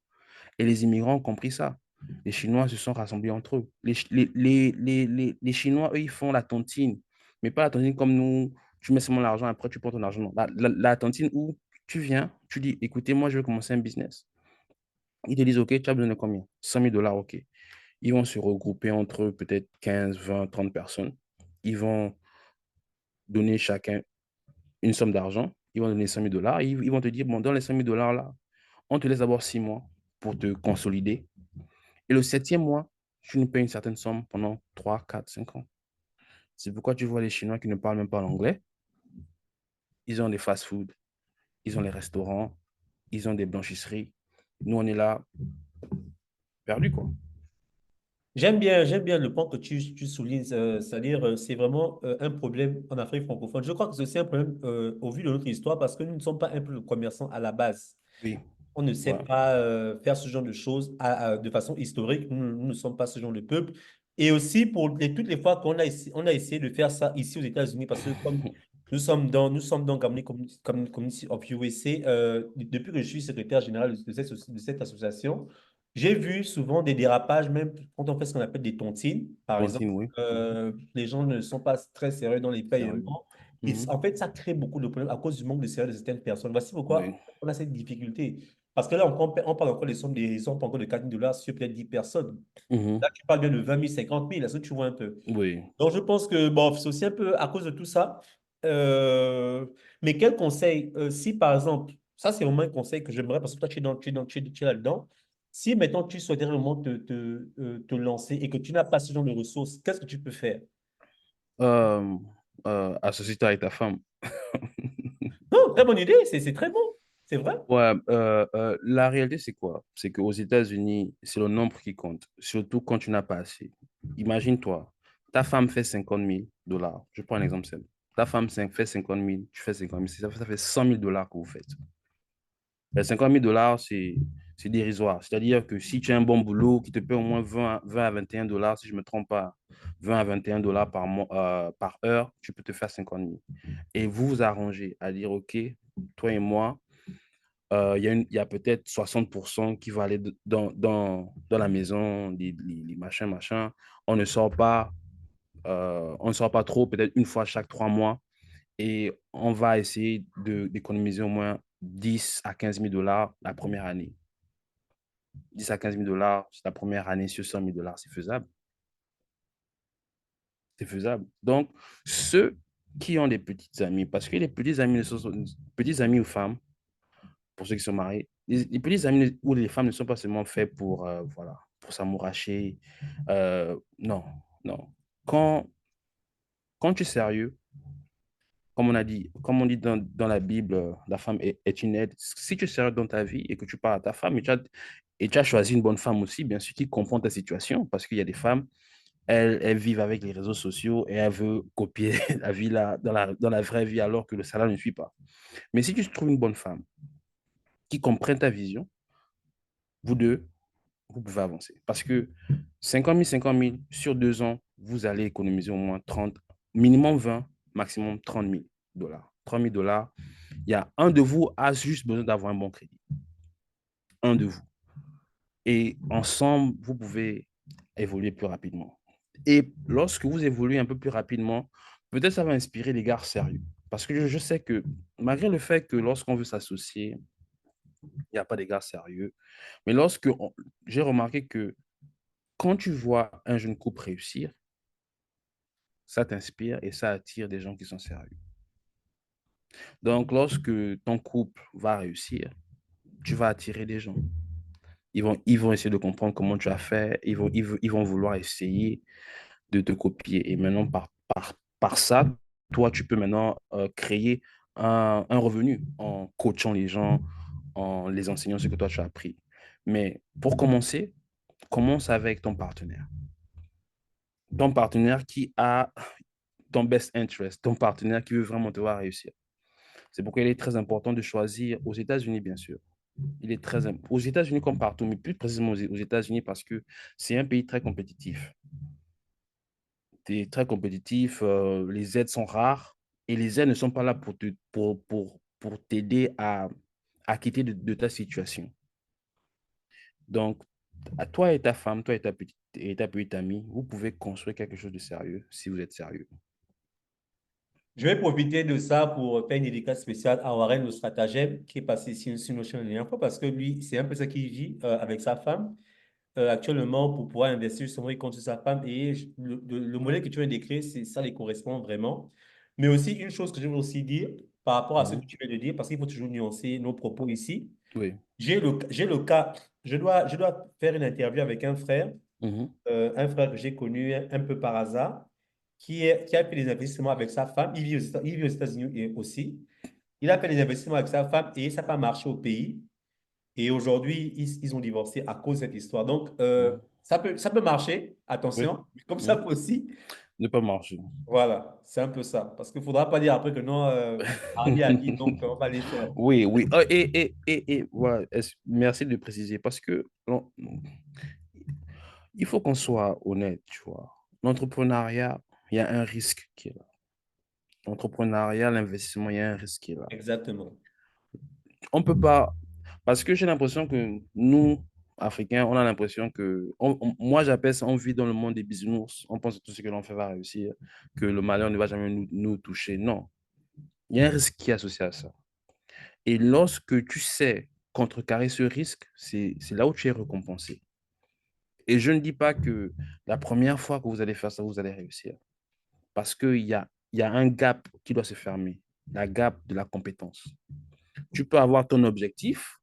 Et les immigrants ont compris ça. Les Chinois se sont rassemblés entre eux. Les Chinois, eux, ils font la tontine. Mais pas la tontine comme nous, tu mets seulement l'argent, après tu prends ton argent. Non. La tontine où tu viens, tu dis, écoutez, moi, je veux commencer un business. Ils te disent, OK, tu as besoin de combien? 100 000 $, OK. Ils vont se regrouper entre eux, peut-être 15, 20, 30 personnes. Ils vont donner chacun une somme d'argent. Ils vont donner 100 000 $. Ils vont te dire, bon, dans les 100 000 $ là, on te laisse d'abord 6 mois pour te consolider. Et le septième mois, tu nous payes une certaine somme pendant 3, 4, 5 ans. C'est pourquoi tu vois les Chinois qui ne parlent même pas l'anglais. Ils ont des fast-food, ils ont les restaurants, ils ont des blanchisseries. Nous, on est là, perdus, quoi. J'aime bien le point que tu soulignes, c'est-à-dire c'est vraiment un problème en Afrique francophone. Je crois que c'est aussi un problème au vu de notre histoire parce que nous ne sommes pas un peu de commerçants à la base. Oui, On ne sait voilà. pas faire ce genre de choses de façon historique. Nous ne sommes pas ce genre de peuple. Et aussi pour toutes les fois on a essayé de faire ça ici aux États-Unis, parce que comme nous sommes dans Gamma Community of USA, depuis que je suis secrétaire général de cette association, j'ai vu souvent des dérapages, même quand on fait ce qu'on appelle des tontines, par exemple. Tontine, oui. Les gens ne sont pas très sérieux dans les Sérieux. paiements. Et Mhm. en fait, ça crée beaucoup de problèmes à cause du manque de sérieux de certaines personnes. Voici Oui. pourquoi on a cette difficulté. Parce que là, on parle encore des sommes pas encore de 4 000 $ sur peut-être 10 personnes. Mhm. Là, tu parles bien de 20 000, 50 000. Est-ce que tu vois un peu? Oui. Donc, je pense que bon, c'est aussi un peu à cause de tout ça. Euh, mais quel conseil, si par exemple, ça c'est vraiment un conseil que j'aimerais, parce que toi tu es là-dedans. Si maintenant tu souhaitais vraiment te lancer et que tu n'as pas ce genre de ressources, qu'est-ce que tu peux faire? Euh, associe-toi avec ta femme. Non, très bonne idée, c'est très bon. C'est vrai. Ouais, la réalité, c'est quoi? C'est qu'aux États-Unis, c'est le nombre qui compte, surtout quand tu n'as pas assez. Imagine-toi, ta femme fait 50 000 $. Je prends un exemple simple. Ta femme fait 50 000, tu fais 50 000, ça fait 100 000 $ que vous faites. Les 50 000 $, c'est dérisoire. C'est-à-dire que si tu as un bon boulot qui te paie au moins 20 à 21 $, si je ne me trompe pas, 20 à 21 $ par mois, par heure, tu peux te faire 50 000. Et vous vous arrangez à dire, OK, toi et moi, il y a peut-être 60% qui va aller dans la maison, les machins, machins. On ne sort pas, on ne sort pas trop, peut-être une fois chaque 3 mois. Et on va essayer d'économiser au moins 10 à 15 000 $ la première année. 10 à 15 000 $ la première année sur 100 000 $, c'est faisable. C'est faisable. Donc, ceux qui ont des petites amies, parce que les petits amis, petits amis ou femmes, pour ceux qui sont mariés, les petits amis ou les femmes ne sont pas seulement faits pour, voilà, pour s'amouracher. Non, non. Quand, quand tu es sérieux, comme on a dit, comme on dit dans la Bible, la femme est une aide. Si tu es sérieux dans ta vie et que tu parles à ta femme et tu as choisi une bonne femme aussi, bien sûr, qui comprend ta situation, parce qu'il y a des femmes, elles vivent avec les réseaux sociaux et elles veulent copier la vie là, dans la vraie vie alors que le salaire ne suit pas. Mais si tu trouves une bonne femme qui comprend ta vision, vous deux, vous pouvez avancer. Parce que 50 000 sur 2 ans, vous allez économiser au moins 30, minimum 20, maximum 30 000 $. 30 000 $, il y a un de vous a juste besoin d'avoir un bon crédit. Un de vous. Et ensemble, vous pouvez évoluer plus rapidement. Et lorsque vous évoluez un peu plus rapidement, peut-être ça va inspirer les gars sérieux. Parce que je sais que malgré le fait que lorsqu'on veut s'associer, il n'y a pas des gars sérieux. Mais j'ai remarqué que quand tu vois un jeune couple réussir, ça t'inspire et ça attire des gens qui sont sérieux. Donc, lorsque ton couple va réussir, tu vas attirer des gens. Ils vont essayer de comprendre comment tu as fait. Ils vont vouloir essayer de te copier. Et maintenant, par ça, toi, tu peux maintenant créer un revenu en coachant les gens, en les enseignant ce que toi tu as appris. Mais pour commencer, commence avec ton partenaire. Ton partenaire qui a ton best interest, ton partenaire qui veut vraiment te voir réussir. C'est pourquoi il est très important de choisir aux États-Unis, bien sûr. Il est très aux États-Unis comme partout, mais plus précisément aux États-Unis parce que c'est un pays très compétitif. C'est très compétitif, les aides sont rares et les aides ne sont pas là pour t'aider à quitter de ta situation. Donc, à toi et ta femme, toi et ta petite amie, vous pouvez construire quelque chose de sérieux si vous êtes sérieux. Je vais profiter de ça pour faire une dédicace spéciale à Warren, le stratagème, qui est passé ici sur nos chaînes la dernière fois, parce que lui, c'est un peu ça qu'il vit avec sa femme actuellement pour pouvoir investir justement, il compte sur sa femme. Et le modèle que tu viens de décrire, c'est ça les correspond vraiment. Mais aussi, une chose que je veux aussi dire par rapport à ce que Mhm. tu viens de dire, parce qu'il faut toujours nuancer nos propos ici. Oui. J'ai le cas, je dois faire une interview avec Mhm. un frère que j'ai connu un peu par hasard, qui a fait des investissements avec sa femme. Il vit aux États-Unis aussi. Il a fait des investissements avec sa femme et ça n'a pas marché au pays. Et aujourd'hui, ils ont divorcé à cause de cette histoire. Donc, Mhm. ça peut marcher, Oui. attention, mais comme ça Oui. peut aussi. Ne pas marcher. Voilà, c'est un peu ça. Parce qu'il ne faudra pas dire après que non, Hardy a dit, donc on va les faire. Oui, oui. Voilà, merci de préciser parce que il faut qu'on soit honnête, tu vois. L'entrepreneuriat, il y a un risque qui est là. L'entrepreneuriat, l'investissement, il y a un risque qui est là. Exactement. On peut pas, parce que j'ai l'impression que nous, Africains, on a l'impression que, moi j'appelle ça, on vit dans le monde des bisounours, on pense que tout ce que l'on fait va réussir, que le malheur ne va jamais nous toucher. Non, il y a un risque qui est associé à ça. Et lorsque tu sais contrecarrer ce risque, c'est là où tu es récompensé. Et je ne dis pas que la première fois que vous allez faire ça, vous allez réussir. Parce il y a un gap qui doit se fermer, la gap de la compétence. Tu peux avoir ton objectif,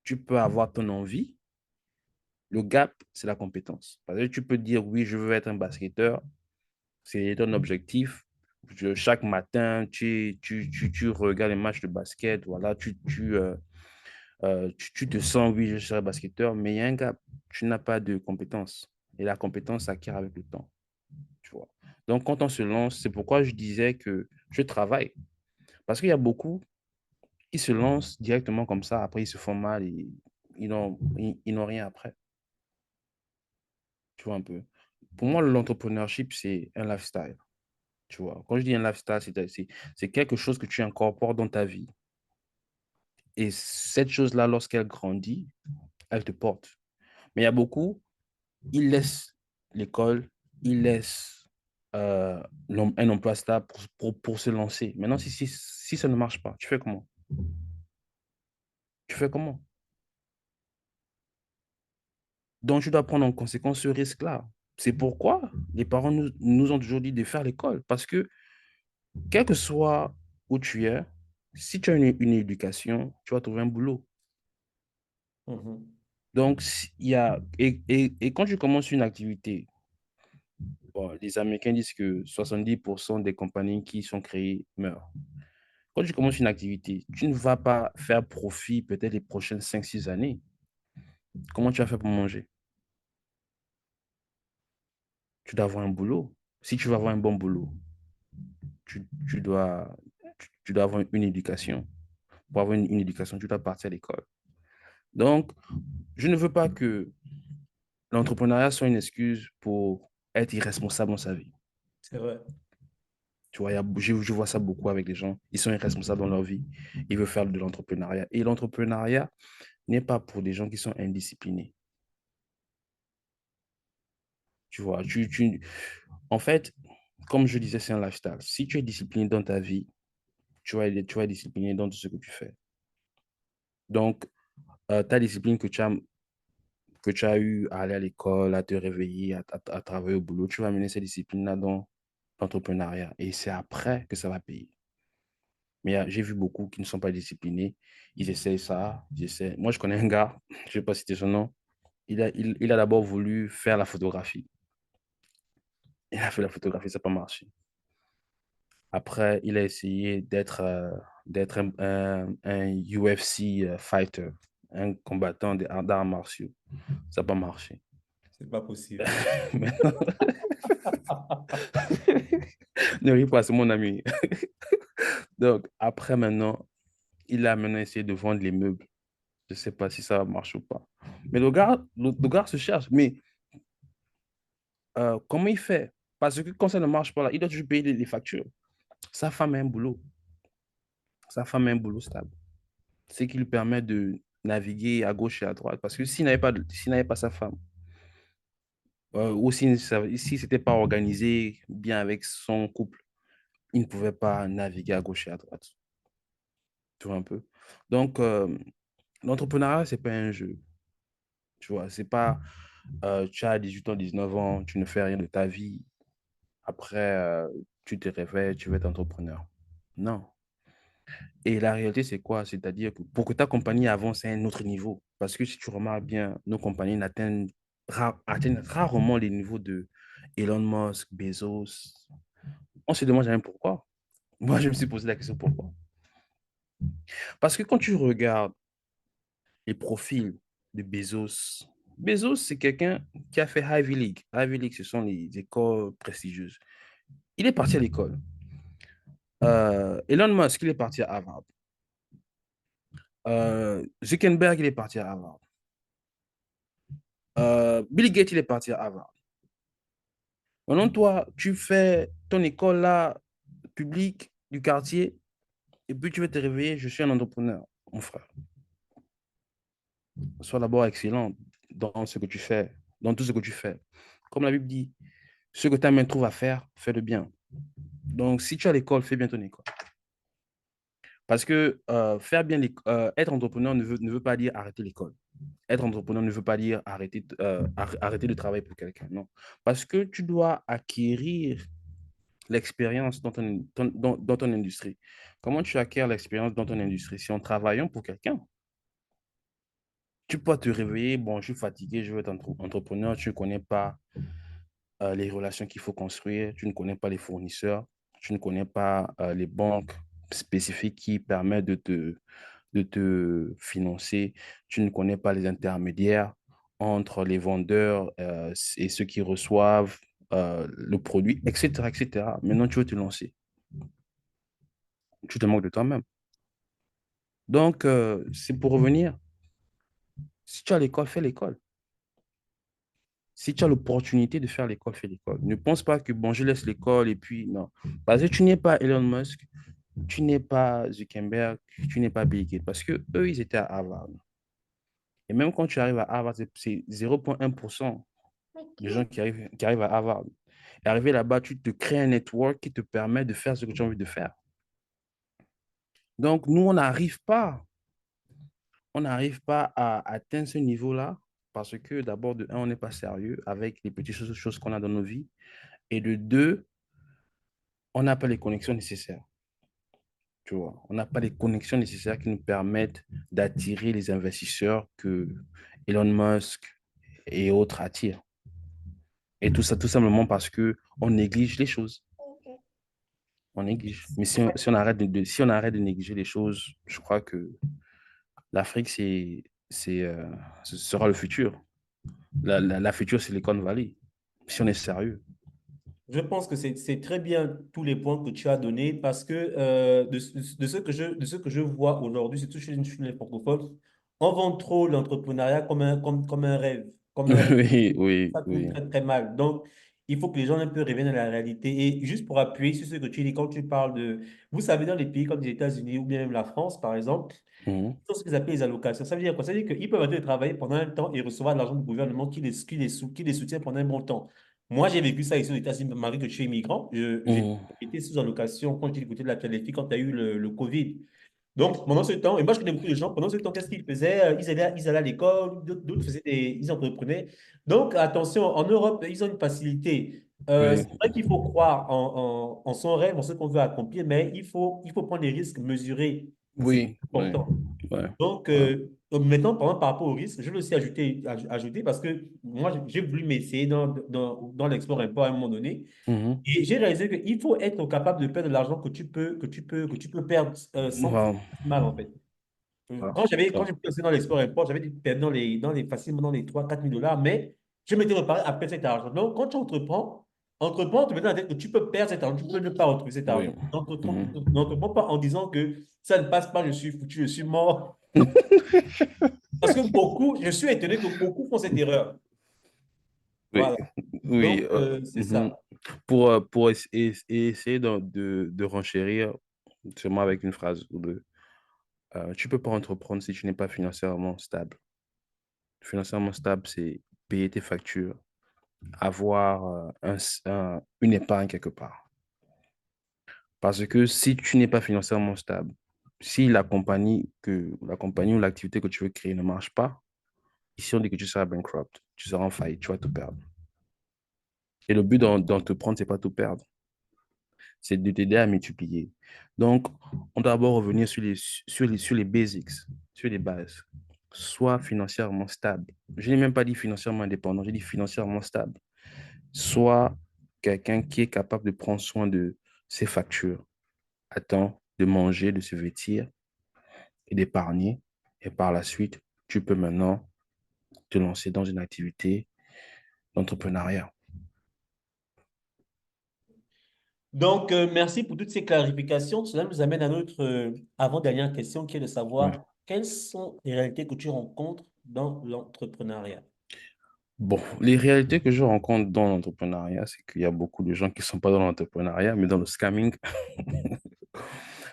tu peux avoir ton envie. Le gap, c'est la compétence. Parce que tu peux dire, oui, je veux être un basketteur, c'est ton objectif. Chaque matin, tu regardes les matchs de basket, voilà, tu te sens, oui, je serai basketteur, mais il y a un gap. Tu n'as pas de compétences. Et la compétence s'acquiert avec le temps, tu vois. Donc, quand on se lance, c'est pourquoi je disais que je travaille. Parce qu'il y a beaucoup qui se lancent directement comme ça, après ils se font mal et ils n'ont rien après, tu vois un peu. Pour moi, l'entrepreneurship, c'est un lifestyle, tu vois. Quand je dis un lifestyle, c'est quelque chose que tu incorpores dans ta vie. Et cette chose-là, lorsqu'elle grandit, elle te porte. Mais il y a beaucoup, ils laissent l'école, ils laissent un emploi stable pour se lancer. Maintenant, si ça ne marche pas, tu fais comment? Tu fais comment? Donc, tu dois prendre en conséquence ce risque-là. C'est pourquoi les parents nous ont toujours dit de faire l'école. Parce que, quel que soit où tu es, si tu as une éducation, tu vas trouver un boulot. Mhm. Donc, il y a, et quand tu commences une activité, bon, les Américains disent que 70% des compagnies qui sont créées meurent. Quand tu commences une activité, tu ne vas pas faire profit peut-être les prochaines 5 6 années. Comment tu vas faire pour manger? Tu dois avoir un boulot. Si tu veux avoir un bon boulot, tu dois, tu dois avoir une éducation. Pour avoir une éducation, tu dois partir à l'école. Donc, je ne veux pas que l'entrepreneuriat soit une excuse pour être irresponsable dans sa vie. C'est vrai. Tu vois, je vois ça beaucoup avec les gens. Ils sont irresponsables dans leur vie. Ils veulent faire de l'entrepreneuriat. Et l'entrepreneuriat n'est pas pour des gens qui sont indisciplinés. Tu vois, en fait, comme je disais, c'est un lifestyle. Si tu es discipliné dans ta vie, tu vas être discipliné dans tout ce que tu fais. Donc, ta discipline que tu as eu à aller à l'école, à te réveiller, à travailler au boulot, tu vas amener cette discipline-là dans l'entrepreneuriat. Et c'est après que ça va payer. Mais j'ai vu beaucoup qui ne sont pas disciplinés. Ils essayent ça, ils essaient. Moi, je connais un gars, je ne vais pas citer son nom. Il a d'abord voulu faire la photographie. Il a fait la photographie, ça n'a pas marché. Après, il a essayé d'être d'être un UFC fighter, un combattant d'arts martiaux. Ça n'a pas marché. C'est pas possible. Maintenant, ne ris pas, c'est mon ami. Donc, après, maintenant, il a maintenant essayé de vendre les meubles. Je ne sais pas si ça marche ou pas. Mais le gars se cherche. Mais comment il fait? Parce que quand ça ne marche pas, là, il doit toujours payer les factures. Sa femme a un boulot. Sa femme a un boulot stable. Ce qui lui permet de naviguer à gauche et à droite. Parce que s'il n'avait pas sa femme, ou si c'était pas organisé bien avec son couple, il ne pouvait pas naviguer à gauche et à droite. Tu vois un peu? Donc, l'entrepreneuriat, c'est pas un jeu. Tu vois, c'est pas tu as 18 ans, 19 ans, tu ne fais rien de ta vie. Après, tu te réveilles, tu veux être entrepreneur. Non. Et la réalité, c'est quoi? C'est-à-dire que pour que ta compagnie avance à un autre niveau, parce que si tu remarques bien, nos compagnies atteignent rarement les niveaux de Elon Musk, Bezos. On se demande jamais pourquoi. Moi, je me suis posé la question pourquoi. Parce que quand tu regardes les profils de Bezos, Bezos, c'est quelqu'un qui a fait Ivy League. Ivy League, ce sont les écoles prestigieuses. Il est parti à l'école. Elon Musk, il est parti à Harvard. Zuckerberg, il est parti à Harvard. Bill Gates, il est parti à Harvard. Maintenant, toi, tu fais ton école là, publique du quartier, et puis tu vas te réveiller, je suis un entrepreneur, mon frère. Sois d'abord excellent dans ce que tu fais, dans tout ce que tu fais. Comme la Bible dit, ce que ta main trouve à faire, fais-le bien. Donc, si tu es à l'école, fais bien ton école. Parce que être entrepreneur ne veut pas dire arrêter l'école. Être entrepreneur ne veut pas dire arrêter de travailler pour quelqu'un. Non. Parce que tu dois acquérir l'expérience dans ton industrie. Comment tu acquiers l'expérience dans ton industrie? C'est en travaillant pour quelqu'un. Tu peux te réveiller, bon, je suis fatigué, je veux être entrepreneur, tu ne connais pas les relations qu'il faut construire, tu ne connais pas les fournisseurs, tu ne connais pas les banques spécifiques qui permettent de te financer, tu ne connais pas les intermédiaires entre les vendeurs et ceux qui reçoivent le produit, etc., etc. Maintenant, tu veux te lancer. Tu te moques de toi-même. Donc, c'est pour revenir. Si tu as l'école, fais l'école. Si tu as l'opportunité de faire l'école, fais l'école. Ne pense pas que, bon, je laisse l'école et puis, non. Parce que tu n'es pas Elon Musk, tu n'es pas Zuckerberg, tu n'es pas Bill Gates. Parce que eux, ils étaient à Harvard. Et même quand tu arrives à Harvard, c'est 0,1% de gens qui arrivent à Harvard. Et arrivé là-bas, tu te crées un network qui te permet de faire ce que tu as envie de faire. Donc, nous, on n'arrive pas à atteindre ce niveau-là parce que d'abord, de un, on n'est pas sérieux avec les petites choses qu'on a dans nos vies. Et de deux, on n'a pas les connexions nécessaires. Tu vois, on n'a pas les connexions nécessaires qui nous permettent d'attirer les investisseurs que Elon Musk et autres attirent. Et tout ça, tout simplement parce que on néglige les choses. On néglige. Mais si on arrête si on arrête de négliger les choses, je crois que l'Afrique, ce sera le futur. La future Silicon Valley, si on est sérieux. Je pense que c'est très bien tous les points que tu as donnés parce que de ce que je vois aujourd'hui, surtout chez les francophones, on vend trop l'entrepreneuriat comme un rêve, comme un Oui, oui, ça tourne oui. très, très mal. Donc, il faut que les gens un peu reviennent à la réalité. Et juste pour appuyer sur ce que tu dis, quand tu parles de... Vous savez, dans les pays comme les États-Unis ou bien même la France, par exemple, Mhm, ils ont ce qu'ils appellent les allocations. Ça veut dire quoi? Ça veut dire qu'ils peuvent arrêter de travailler pendant un temps et recevoir de l'argent du gouvernement qui les soutient pendant un bon temps. Moi, j'ai vécu ça ici aux États-Unis, malgré que je suis immigrant. J'ai mhm, été sous allocation quand j'étais du côté de la Calaisie, quand il y a eu le Covid. Donc, pendant ce temps, et moi je connais beaucoup de gens, pendant ce temps, qu'est-ce qu'ils faisaient? Ils allaient à l'école, d'autres ils entreprenaient. Donc, attention, en Europe, ils ont une facilité. oui, C'est vrai qu'il faut croire en son rêve, en ce qu'on veut accomplir, mais il faut prendre des risques mesurés. C'est oui, oui. important. Ouais. Donc, Ouais. maintenant, par rapport au risque, je veux aussi ajouter parce que moi, j'ai voulu m'essayer dans l'export-import à un moment donné. Mhm. Et j'ai réalisé qu'il faut être capable de perdre de l'argent que tu peux perdre sans que ça Wow. fasse mal, en fait. Wow. Quand Wow. j'ai commencé dans l'export-import, j'avais perdu facilement dans les 3 000 à 4 000 dollars, mais je m'étais préparé à perdre cet argent. Donc, quand tu entreprends, tu te mets dans la tête que tu peux perdre cet argent, tu peux ne pas retrouver cet Oui. argent. Mhm. N'entreprends pas en disant que ça ne passe pas, je suis foutu, je suis mort. Parce que je suis étonné que beaucoup font cette erreur. Oui. Voilà. Oui. Donc, c'est Mhm. ça. Pour essayer de renchérir, seulement avec une phrase ou deux, tu peux pas entreprendre si tu n'es pas financièrement stable. Financièrement stable, c'est payer tes factures, avoir une épargne quelque part. Parce que si tu n'es pas financièrement stable, si la compagnie ou l'activité que tu veux créer ne marche pas, ici on dit que tu seras bankrupt, tu seras en faillite, tu vas tout perdre. Et le but d'entreprendre, c'est pas tout perdre, c'est de t'aider à multiplier. Donc, on doit d'abord revenir sur les basics, sur les bases. Sois financièrement stable. Je n'ai même pas dit financièrement indépendant, j'ai dit financièrement stable. Sois quelqu'un qui est capable de prendre soin de ses factures, à temps, de manger, de se vêtir et d'épargner. Et par la suite, tu peux maintenant te lancer dans une activité d'entrepreneuriat. Donc, merci pour toutes ces clarifications. Cela nous amène à notre avant-dernière question qui est de Ouais. savoir quelles sont les réalités que tu rencontres dans l'entrepreneuriat. Bon, les réalités que je rencontre dans l'entrepreneuriat, c'est qu'il y a beaucoup de gens qui ne sont pas dans l'entrepreneuriat, mais dans le scamming.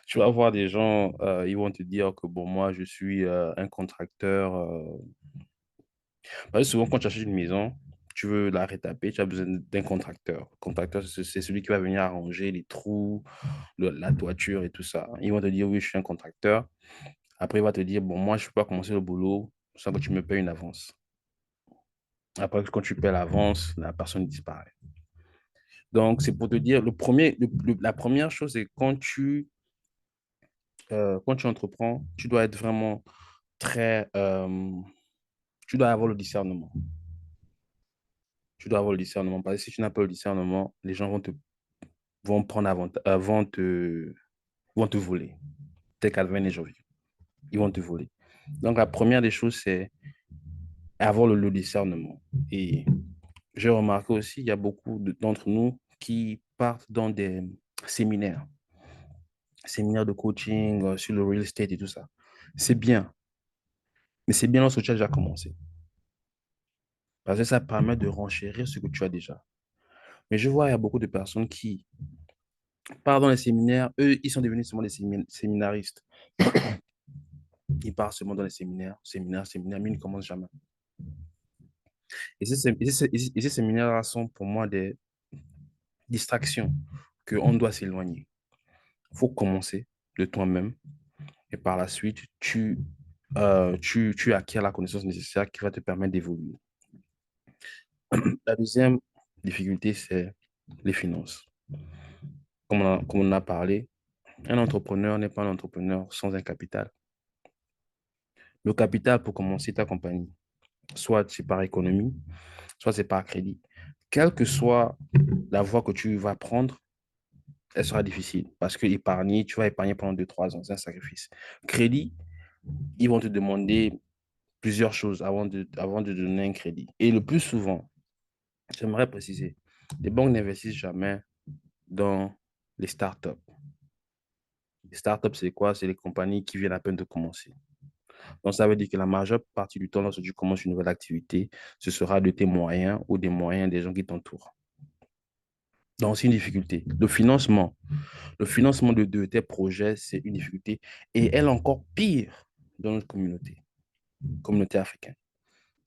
Tu vas voir des gens, ils vont te dire que, bon, moi, je suis un contracteur. Parce que souvent, quand tu achètes une maison, tu veux la retaper, tu as besoin d'un contracteur. Le contracteur, c'est celui qui va venir arranger les trous, la toiture et tout ça. Ils vont te dire, oui, je suis un contracteur. Après, il va te dire, bon, moi, je ne peux pas commencer le boulot sans que tu me payes une avance. Après, quand tu paies l'avance, la personne disparaît. Donc, c'est pour te dire, la première chose, c'est quand tu entreprends, tu dois être vraiment très, tu dois avoir le discernement. Tu dois avoir le discernement. Parce que si tu n'as pas le discernement, les gens vont prendre vont te voler. Tes Calvin et Jovi. Ils vont te voler. Donc, la première des choses, c'est avoir le discernement. Et j'ai remarqué aussi, il y a beaucoup d'entre nous qui partent dans des séminaires, séminaires de coaching sur le real estate et tout ça. C'est bien, mais c'est bien lorsque tu as déjà commencé. Parce que ça permet de renchérir ce que tu as déjà. Mais je vois, il y a beaucoup de personnes qui partent dans les séminaires. Eux, ils sont devenus seulement des séminaristes. Ils partent seulement dans les séminaires, mais ils ne commencent jamais. Et ces séminaires-là sont pour moi des distractions qu'on doit s'éloigner. Il faut commencer de toi-même et par la suite, tu acquiers la connaissance nécessaire qui va te permettre d'évoluer. La deuxième difficulté, c'est les finances. Comme on en a parlé, un entrepreneur n'est pas un entrepreneur sans un capital. Le capital pour commencer ta compagnie, soit c'est par économie, soit c'est par crédit. Quelle que soit la voie que tu vas prendre, elle sera difficile parce que épargner, tu vas épargner pendant 2 3 ans, c'est un sacrifice. Crédit, ils vont te demander plusieurs choses avant de donner un crédit. Et le plus souvent, j'aimerais préciser, les banques n'investissent jamais dans les startups. Les startups, c'est quoi? C'est les compagnies qui viennent à peine de commencer. Donc, ça veut dire que la majeure partie du temps, lorsque tu commences une nouvelle activité, ce sera de tes moyens ou des moyens des gens qui t'entourent. Donc, c'est une difficulté. Le financement de tes projets, c'est une difficulté. Et elle est encore pire dans notre communauté africaine.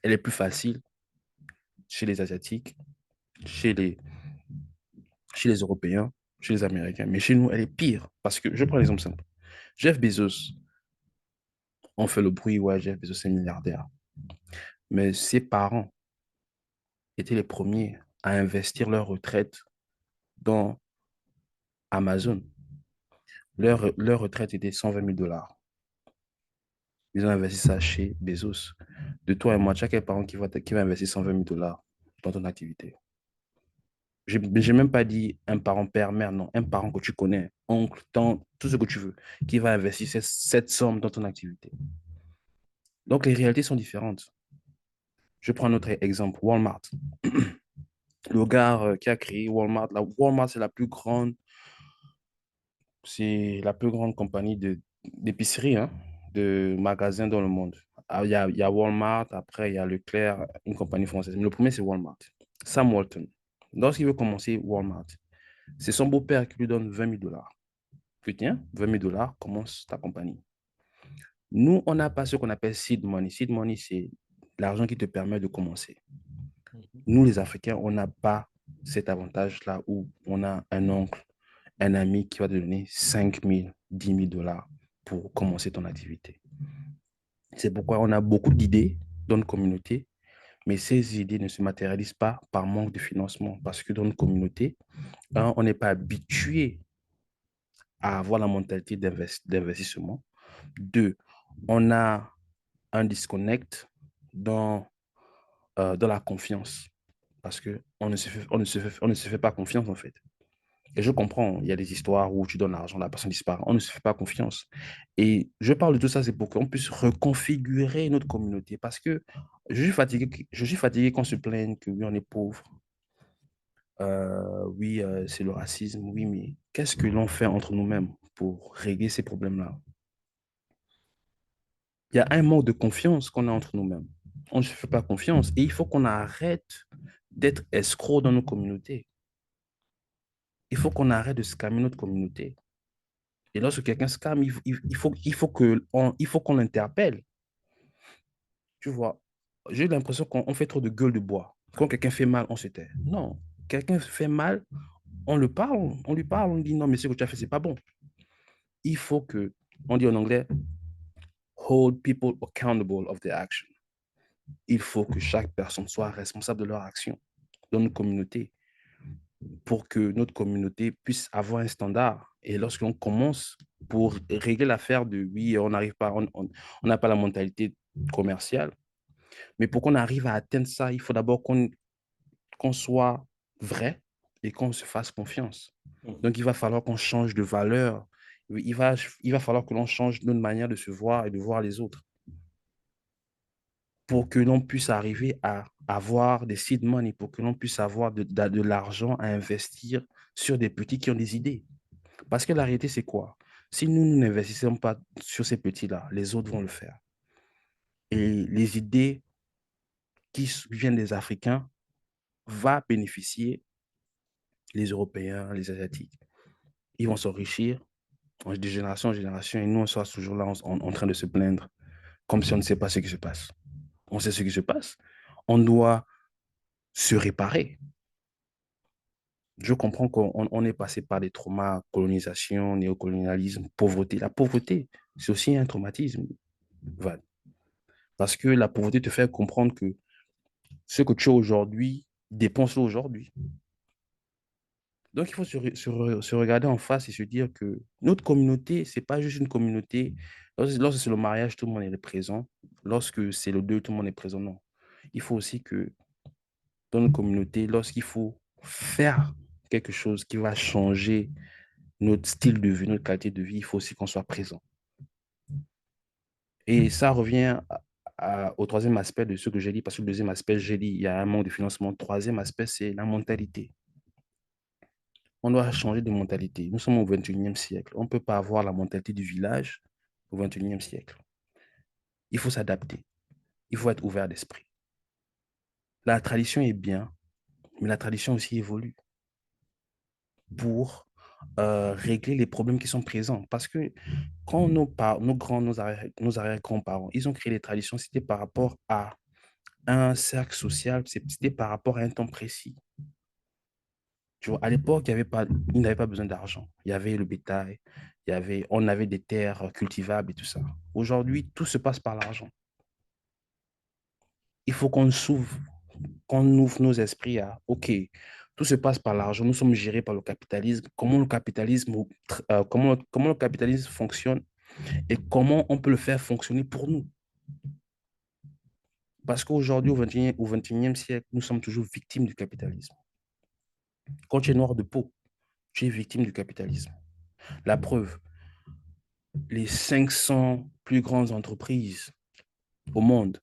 Elle est plus facile chez les Asiatiques, chez chez les Européens, chez les Américains. Mais chez nous, elle est pire. Parce que, je prends l'exemple simple. Jeff Bezos, on fait le bruit, ouais, Jeff Bezos est milliardaire. Mais ses parents étaient les premiers à investir leur retraite dans Amazon. Leur retraite était 120 000 dollars. Ils ont investi ça chez Bezos. De toi et moi, tu as quel parent qui va investir 120 000 $ dans ton activité? J'ai même pas dit un parent père, mère, non. Un parent que tu connais, oncle, tante, tout ce que tu veux, qui va investir cette somme dans ton activité. Donc, les réalités sont différentes. Je prends un autre exemple, Walmart. Le gars qui a créé Walmart, Walmart, c'est la plus grande compagnie d'épicerie, hein, de magasins dans le monde. Ah, il y a Walmart, après il y a Leclerc, une compagnie française. Mais le premier, c'est Walmart. Sam Walton. Lorsqu'il veut commencer Walmart, c'est son beau-père qui lui donne 20 000 $. Que tiens, 20 000 $, commence ta compagnie. Nous, on n'a pas ce qu'on appelle seed money. Seed money, c'est l'argent qui te permet de commencer. Mhm. Nous, les Africains, on n'a pas cet avantage-là où on a un oncle, un ami qui va te donner 5 000, 10 000 $ pour commencer ton activité. C'est pourquoi on a beaucoup d'idées dans notre communauté, mais ces idées ne se matérialisent pas par manque de financement parce que dans notre communauté, un, on n'est pas habitué à avoir la mentalité d'investissement. Deux, on a un disconnect dans la confiance parce qu'on ne se fait pas confiance en fait. Et je comprends, il y a des histoires où tu donnes l'argent, la personne disparaît, on ne se fait pas confiance. Et je parle de tout ça, c'est pour qu'on puisse reconfigurer notre communauté parce que je suis fatigué qu'on se plaigne que oui, on est pauvre, oui, c'est le racisme, oui, mais qu'est-ce que l'on fait entre nous-mêmes pour régler ces problèmes-là? Il y a un manque de confiance qu'on a entre nous-mêmes. On ne se fait pas confiance et il faut qu'on arrête d'être escrocs dans nos communautés. Il faut qu'on arrête de scammer notre communauté. Et lorsque quelqu'un scamme, il faut qu'on l'interpelle. Tu vois, j'ai l'impression qu'on fait trop de gueule de bois. Quand quelqu'un fait mal, on se tait. Non, quelqu'un fait mal, on lui parle, on dit non, mais ce que tu as fait, c'est pas bon. Il faut que, on dit en anglais, hold people accountable of their action. Il faut que chaque personne soit responsable de leur action dans notre communauté pour que notre communauté puisse avoir un standard. Et lorsqu'on commence pour régler l'affaire de oui, on n'arrive pas, on n'a pas la mentalité commerciale, mais pour qu'on arrive à atteindre ça, il faut d'abord qu'on soit vrai et qu'on se fasse confiance. Mhm. Donc, il va falloir qu'on change de valeur. Il va falloir que l'on change notre manière de se voir et de voir les autres pour que l'on puisse arriver à avoir des seed money, pour que l'on puisse avoir de l'argent à investir sur des petits qui ont des idées. Parce que la réalité, c'est quoi? Si nous n'investissons pas sur ces petits-là, les autres vont le faire. Et les idées qui viennent des Africains vont bénéficier les Européens, les Asiatiques. Ils vont s'enrichir de génération en génération et nous, on sera toujours là en train de se plaindre, comme si on ne sait pas ce qui se passe. On sait ce qui se passe. On doit se réparer. Je comprends qu'on est passé par des traumas, colonisation, néocolonialisme, pauvreté. La pauvreté, c'est aussi un traumatisme, Val. Parce que la pauvreté te fait comprendre que ce que tu as aujourd'hui, dépense-le aujourd'hui. Donc, il faut se regarder en face et se dire que notre communauté, c'est pas juste une communauté. Lorsque c'est le mariage, tout le monde est présent. Lorsque c'est le deuil, tout le monde est présent. Non. Il faut aussi que dans notre communauté, lorsqu'il faut faire quelque chose qui va changer notre style de vie, notre qualité de vie, il faut aussi qu'on soit présent. Et ça revient au troisième aspect de ce que j'ai dit, parce que le deuxième aspect, j'ai dit, il y a un manque de financement. Le troisième aspect, c'est la mentalité. On doit changer de mentalité. Nous sommes au 21e siècle. On ne peut pas avoir la mentalité du village au 21e siècle. Il faut s'adapter. Il faut être ouvert d'esprit. La tradition est bien, mais la tradition aussi évolue pour régler les problèmes qui sont présents. Parce que quand nos grands, nos arrière-grands-parents, ils ont créé des traditions, c'était par rapport à un cercle social, c'était par rapport à un temps précis. Tu vois, à l'époque, ils n'avaient pas besoin d'argent. Il y avait le bétail, on avait des terres cultivables et tout ça. Aujourd'hui, tout se passe par l'argent. Il faut qu'on ouvre nos esprits à, OK, tout se passe par l'argent, nous sommes gérés par le capitalisme. Comment le capitalisme fonctionne? et comment on peut le faire fonctionner pour nous. Parce qu'aujourd'hui, au 21e siècle, nous sommes toujours victimes du capitalisme. Quand tu es noir de peau, tu es victime du capitalisme. La preuve, les 500 plus grandes entreprises au monde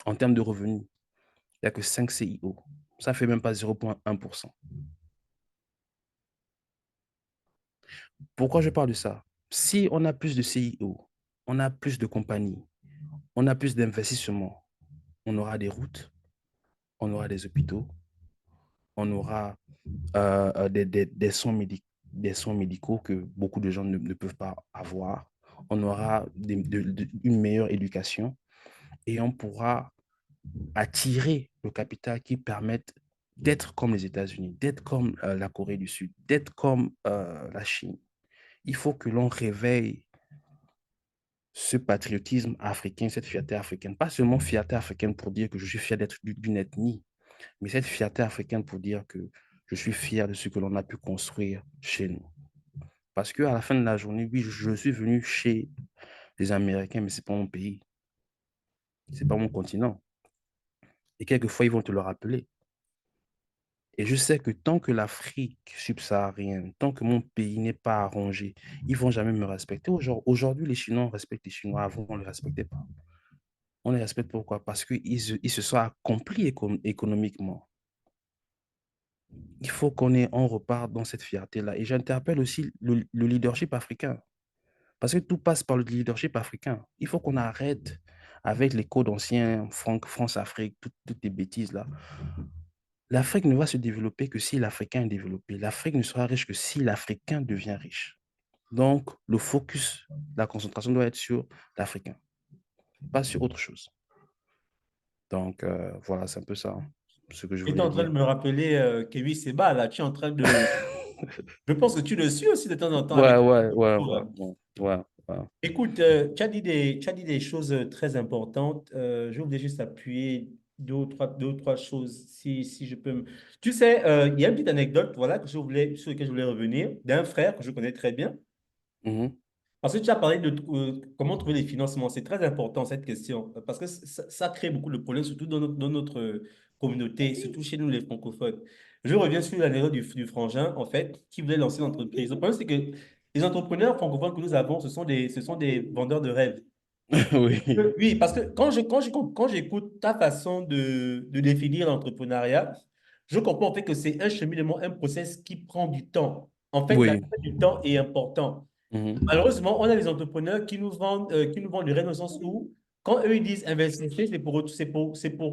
en termes de revenus, il n'y a que 5 CIO. Ça ne fait même pas 0,1%. Pourquoi je parle de ça? Si on a plus de CIO, on a plus de compagnies, on a plus d'investissements, on aura des routes, on aura des hôpitaux, on aura des soins médicaux que beaucoup de gens ne peuvent pas avoir, on aura une meilleure éducation et on pourra attirer le capital qui permette d'être comme les États-Unis, d'être comme la Corée du Sud, d'être comme la Chine. Il faut que l'on réveille ce patriotisme africain, cette fierté africaine. Pas seulement fierté africaine pour dire que je suis fier d'être d'une ethnie, mais cette fierté africaine pour dire que je suis fier de ce que l'on a pu construire chez nous. Parce qu'à la fin de la journée, oui, je suis venu chez les Américains, mais ce n'est pas mon pays, ce n'est pas mon continent. Et quelquefois, ils vont te le rappeler. Et je sais que tant que l'Afrique subsaharienne, tant que mon pays n'est pas arrangé, ils ne vont jamais me respecter. Aujourd'hui, les Chinois respectent les Chinois. Avant, on ne les respectait pas. On les respecte pourquoi? Parce qu'ils se sont accomplis économiquement. Il faut on repart dans cette fierté-là. Et j'interpelle aussi le leadership africain. Parce que tout passe par le leadership africain. Il faut qu'on arrête avec les codes anciens, France-Afrique, toutes les bêtises-là. L'Afrique ne va se développer que si l'Africain est développé. L'Afrique ne sera riche que si l'Africain devient riche. Donc, le focus, la concentration doit être sur l'Africain, pas sur autre chose. Donc, voilà, c'est un peu ça, hein, ce que je Tu es en voulais train de dire. me rappeler Kevin Seba, là. Tu es en train de... Je pense que tu le suis aussi de temps en temps Ouais, avec... ouais, ouais, ouais, ouais, ouais, ouais. Écoute, tu as dit des choses très importantes. Je voulais juste appuyer deux ou trois choses, si je peux me... Tu sais, il y a une petite anecdote, voilà, sur laquelle je voulais revenir, d'un frère que je connais très bien. Mhm. Parce que tu as parlé de comment trouver les financements. C'est très important, cette question, parce que ça crée beaucoup de problèmes, surtout dans notre communauté, surtout chez nous, les francophones. Je reviens sur l'anecdote du frangin, en fait, qui voulait lancer une entreprise. Le problème, c'est que les entrepreneurs francophones que nous avons, ce sont des vendeurs de rêves. Oui, Oui, parce que quand j'écoute ta façon de définir l'entrepreneuriat, je comprends en fait que c'est un cheminement, un process qui prend du temps. En fait, oui. l'aspect du temps est important. Mhm. Malheureusement, on a des entrepreneurs qui nous vendent du rêve dans le sens où, quand eux ils disent investissez, c'est pour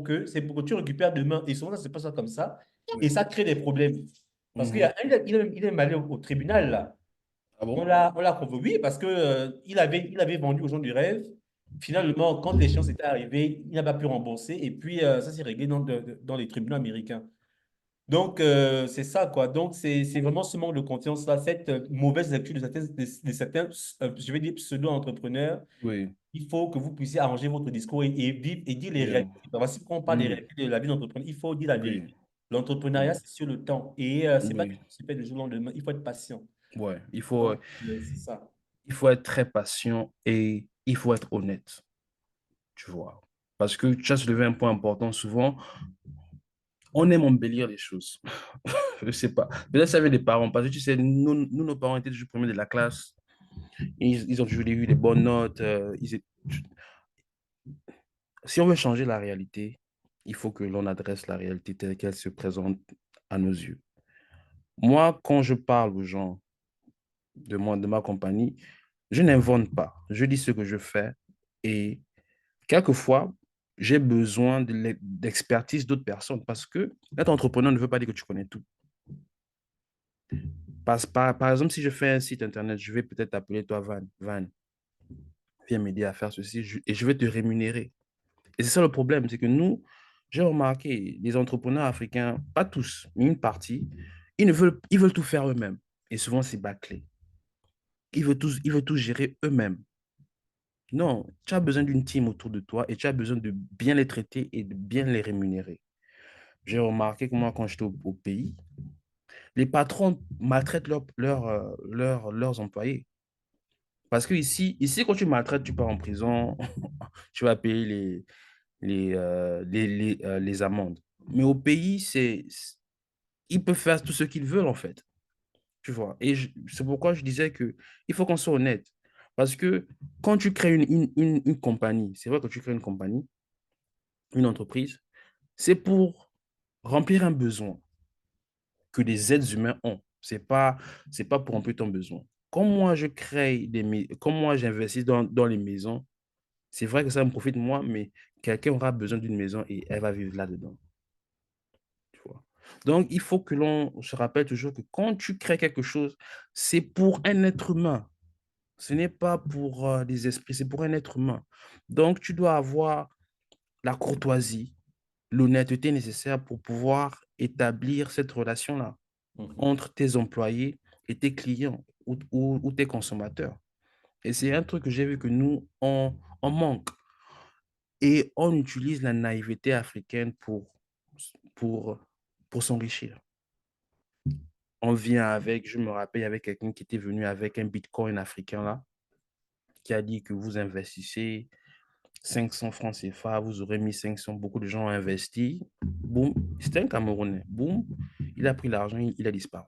que tu récupères demain. Et souvent, ça se passe pas comme ça. Et Oui. ça crée des problèmes. Parce qu'il y Mhm. a il est allé au tribunal, là. Ah bon? On l'a convoqué, oui, parce que, il avait vendu aux gens du rêve. Finalement, quand l'échéance était arrivée, il n'a pas pu rembourser. Et puis, ça s'est réglé dans les tribunaux américains. Donc, c'est ça, quoi. Donc, c'est vraiment ce manque de confiance-là, cette mauvaise lecture de certains je vais dire, pseudo-entrepreneurs. Oui, Il faut que vous puissiez arranger votre discours et vivre et dire les bien. réalités. Parce que quand on parle des Mhm. réalités de la vie d'entrepreneur, il faut dire la Oui, vérité. L'entrepreneuriat, oui, c'est sur le temps. Et c'est pas quelque oui. chose qui se fait du jour au lendemain. Il faut être patient. Ouais, Donc, c'est ça. il faut être très patient et il faut être honnête, tu vois. Parce que tu as soulevé un point important. Souvent, on aime embellir les choses. Je sais pas. Peut-être ça vient des parents. Parce que tu sais, nos parents étaient toujours premiers de la classe. Ils ont toujours eu des bonnes notes. Si on veut changer la réalité, il faut que l'on adresse la réalité telle qu'elle se présente à nos yeux. Moi, quand je parle aux gens de ma compagnie, je n'invente pas. Je dis ce que je fais et quelquefois, j'ai besoin d'expertise d'autres personnes parce que être entrepreneur ne veut pas dire que tu connais tout. Par exemple, si je fais un site internet, je vais peut-être appeler toi Van. Van, viens m'aider à faire ceci et je vais te rémunérer. Et c'est ça le problème, c'est que nous, j'ai remarqué, les entrepreneurs africains, pas tous, mais une partie, ils veulent tout faire eux-mêmes. Et souvent, c'est bâclé. Ils veulent tout gérer eux-mêmes. Non, tu as besoin d'une team autour de toi et tu as besoin de bien les traiter et de bien les rémunérer. J'ai remarqué que moi, quand j'étais au pays, les patrons maltraitent leurs employés. Parce que ici, quand tu maltraites, tu pars en prison, tu vas payer les amendes. Mais au pays, ils peuvent faire tout ce qu'ils veulent, en fait. Tu vois. Et c'est pourquoi je disais que il faut qu'on soit honnête. Parce que quand tu crées une compagnie, c'est vrai que tu crées une compagnie, une entreprise, c'est pour remplir un besoin que les êtres humains ont. C'est pas pour remplir ton besoin. Comme moi, comme moi, j'investis dans les maisons, c'est vrai que ça me profite moi, mais quelqu'un aura besoin d'une maison et elle va vivre là-dedans. Tu vois. Donc, il faut que l'on se rappelle toujours que quand tu crées quelque chose, c'est pour un être humain. Ce n'est pas pour des esprits, c'est pour un être humain. Donc, tu dois avoir la courtoisie, l'honnêteté nécessaire pour pouvoir établir cette relation-là Mhm. entre tes employés et tes clients ou tes consommateurs. Et c'est un truc que j'ai vu que nous, on manque. Et on utilise la naïveté africaine pour, pour s'enrichir. On vient avec, je me rappelle, avec quelqu'un qui était venu avec un bitcoin africain là, qui a dit que vous investissez 500 francs CFA, vous aurez mis 500, beaucoup de gens ont investi. Boum, c'était un Camerounais. Boum, il a pris l'argent, il a disparu.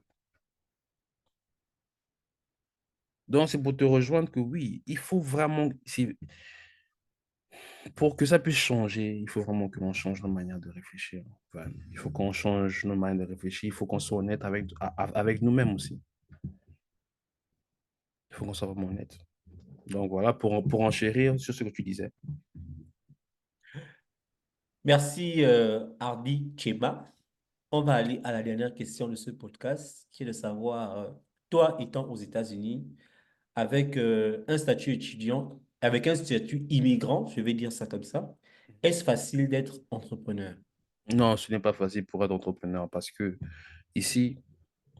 Donc, c'est pour te rejoindre que oui, il faut vraiment, pour que ça puisse changer, il faut vraiment que l'on change nos manières de réfléchir. Enfin, il faut qu'on change nos manières de réfléchir, il faut qu'on soit honnête avec nous-mêmes aussi. Il faut qu'on soit vraiment honnête. Donc voilà, pour enchérir sur ce que tu disais. Merci, Hardy Cheba. On va aller à la dernière question de ce podcast, qui est de savoir, toi étant aux États-Unis, avec un statut étudiant, avec un statut immigrant, je vais dire ça comme ça, est-ce facile d'être entrepreneur? Non, ce n'est pas facile pour être entrepreneur parce que ici,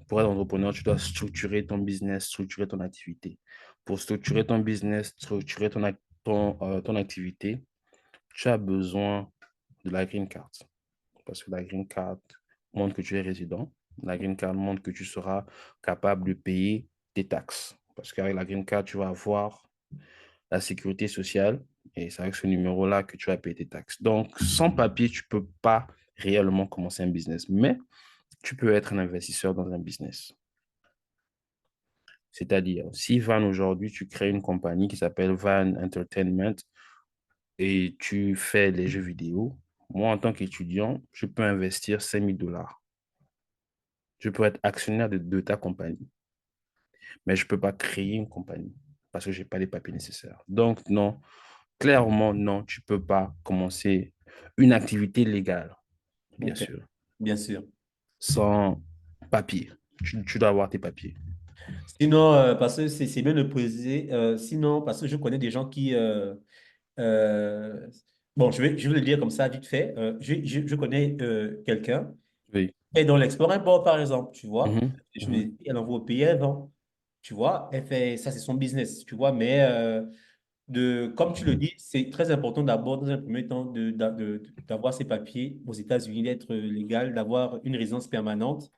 pour être entrepreneur, tu dois structurer ton business, structurer ton activité. Pour structurer ton business, structurer ton activité, tu as besoin de la green card. Parce que la green card montre que tu es résident. La green card montre que tu seras capable de payer tes taxes. Parce qu'avec la green card, tu vas avoir la sécurité sociale et c'est avec ce numéro-là que tu vas payer tes taxes. Donc, sans papier, tu ne peux pas réellement commencer un business, mais tu peux être un investisseur dans un business. C'est-à-dire, si Van aujourd'hui, tu crées une compagnie qui s'appelle Van Entertainment et tu fais les jeux vidéo, moi, en tant qu'étudiant, je peux investir 5 000 $. Je peux être actionnaire de ta compagnie, mais je ne peux pas créer une compagnie parce que je n'ai pas les papiers nécessaires. Donc, non, clairement, non, tu ne peux pas commencer une activité légale, bien Ok, sûr, bien sûr. sans papier. Tu dois avoir tes papiers. Sinon, parce que c'est bien de poser, sinon, parce que je connais des gens qui, euh, bon, je vais le dire comme ça, vite fait, je connais quelqu'un Oui. qui est dans l'export-import, par exemple, tu vois, Mhm, mhm. elle envoie au pays, elle vend, tu vois, elle fait, ça c'est son business, tu vois, mais comme tu le dis, c'est très important d'abord, dans un premier temps, d'avoir ses papiers aux États-Unis, d'être légal, d'avoir une résidence permanente.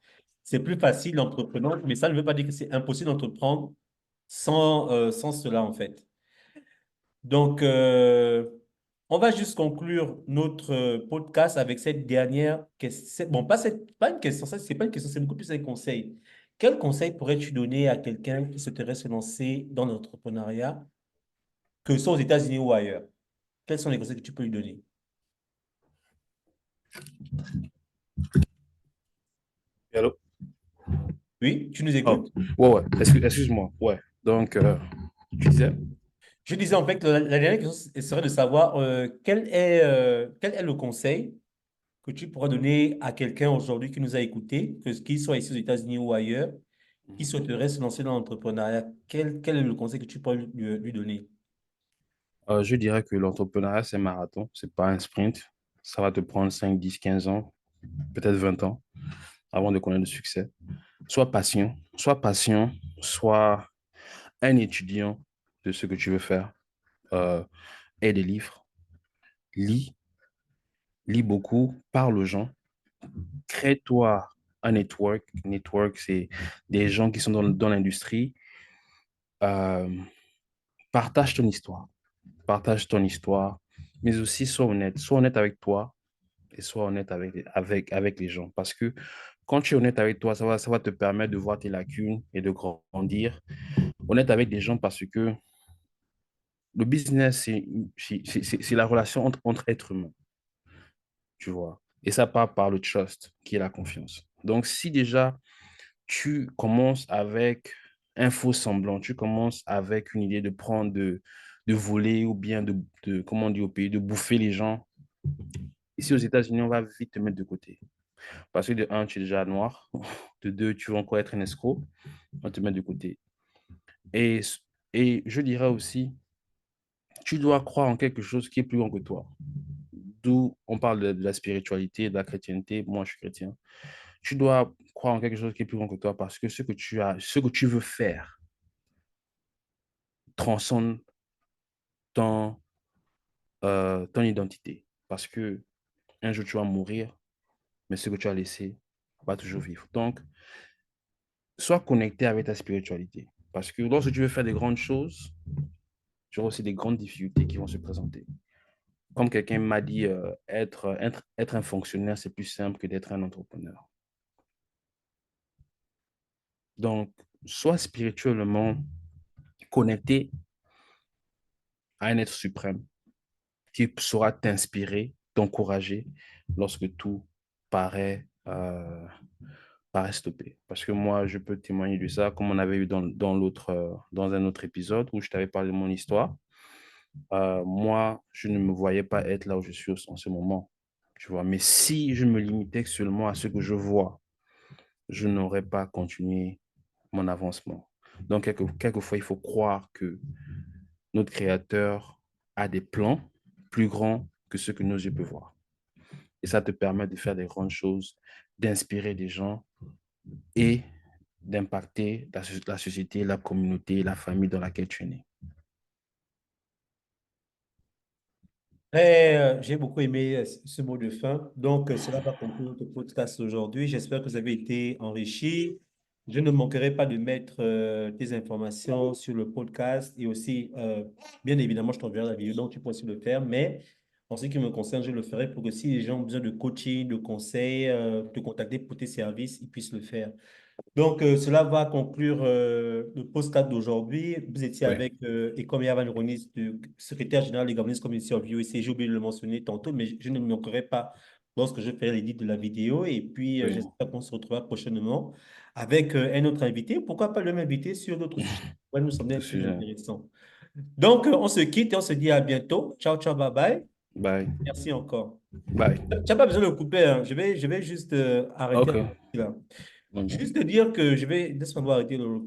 C'est plus facile d'entreprendre, mais ça ne veut pas dire que c'est impossible d'entreprendre sans cela, en fait. Donc, on va juste conclure notre podcast avec cette dernière question. Bon, pas une question, ça, c'est pas une question, c'est beaucoup plus un conseil. Quel conseil pourrais-tu donner à quelqu'un qui souhaiterait se lancer dans l'entrepreneuriat, que ce soit aux États-Unis ou ailleurs? Quels sont les conseils que tu peux lui donner? Allô? Oui, tu nous Oh, écoutes? ouais, ouais. Excuse-moi. Ouais. Donc, tu disais? Je disais en fait que la dernière question serait de savoir quel est le conseil que tu pourras donner à quelqu'un aujourd'hui qui nous a écoutés, qu'il soit ici aux États-Unis ou ailleurs, qui souhaiterait se lancer dans l'entrepreneuriat. Quel est le conseil que tu pourrais lui donner? Je dirais que l'entrepreneuriat, c'est un marathon, c'est pas un sprint. Ça va te prendre 5, 10, 15 ans, peut-être 20 ans avant de connaître le succès. Sois patient, sois un étudiant de ce que tu veux faire. Euh, Aie des livres, lis, lis beaucoup, parle aux gens, crée-toi un network. Network, c'est des gens qui sont dans l'industrie. partage ton histoire. Partage ton histoire, mais aussi sois honnête. Sois honnête avec toi et sois honnête avec les gens. Parce que quand tu es honnête avec toi, ça va te permettre de voir tes lacunes et de grandir. Honnête avec les gens parce que le business, c'est la relation entre êtres humains, tu vois. Et ça part par le trust, qui est la confiance. Donc, si déjà tu commences avec un faux semblant, tu commences avec une idée de prendre, de voler ou bien comment on dit au pays, de bouffer les gens, ici aux États-Unis, on va vite te mettre de côté. Parce que de un, tu es déjà noir, de deux, tu vas encore être un escroc, on va te mettre de côté. Et, et je dirais aussi, tu dois croire en quelque chose qui est plus grand que toi. D'où on parle de la spiritualité, de la chrétienté. Moi, je suis chrétien. Tu dois croire en quelque chose qui est plus grand que toi parce que ce que tu veux faire transcende ton, ton identité. Parce que un jour, tu vas mourir, mais ce que tu as laissé va toujours vivre. Donc, sois connecté avec ta spiritualité. Parce que lorsque tu veux faire des grandes choses, tu auras aussi des grandes difficultés qui vont se présenter. Comme quelqu'un m'a dit, être un fonctionnaire, c'est plus simple que d'être un entrepreneur. Donc, sois spirituellement connecté à un être suprême qui saura t'inspirer, t'encourager lorsque tout paraît, paraît stoppé. Parce que moi, je peux témoigner de ça, comme on avait eu dans un autre épisode où je t'avais parlé de mon histoire. Moi, je ne me voyais pas être là où je suis en ce moment, tu vois. Mais si je me limitais seulement à ce que je vois, je n'aurais pas continué mon avancement. Donc, quelquefois, il faut croire que notre Créateur a des plans plus grands que ceux que nos yeux peuvent voir. Et ça te permet de faire des grandes choses, d'inspirer des gens et d'impacter la société, la communauté, la famille dans laquelle tu es né. J'ai beaucoup aimé ce mot de fin. Donc, cela va conclure notre podcast aujourd'hui. J'espère que vous avez été enrichis. Je ne manquerai pas de mettre tes informations sur le podcast et aussi, bien évidemment, je t'enverrai la vidéo, donc tu pourras aussi le faire. Mais en ce qui me concerne, je le ferai pour que si les gens ont besoin de coaching, de conseils, te contacter pour tes services, ils puissent le faire. Donc, cela va conclure le podcast d'aujourd'hui. Vous étiez Oui, avec Ekomia Van Ronis, le secrétaire général des Governance Community of USA. J'ai oublié de le mentionner tantôt, mais je ne me manquerai pas lorsque je ferai l'édit de la vidéo. Et puis, oui, j'espère qu'on se retrouvera prochainement avec un autre invité. Pourquoi pas le même invité sur d'autres sujets qui pourraient nous sembler tout plus sujet. intéressants. Donc, on se quitte et on se dit à bientôt. Ciao, ciao, bye bye. Bye. Merci encore. Bye. Tu n'as pas besoin de le couper, hein. Je vais juste arrêter OK. là. OK. Juste dire que je vais, laisse-moi voir arrêter le record.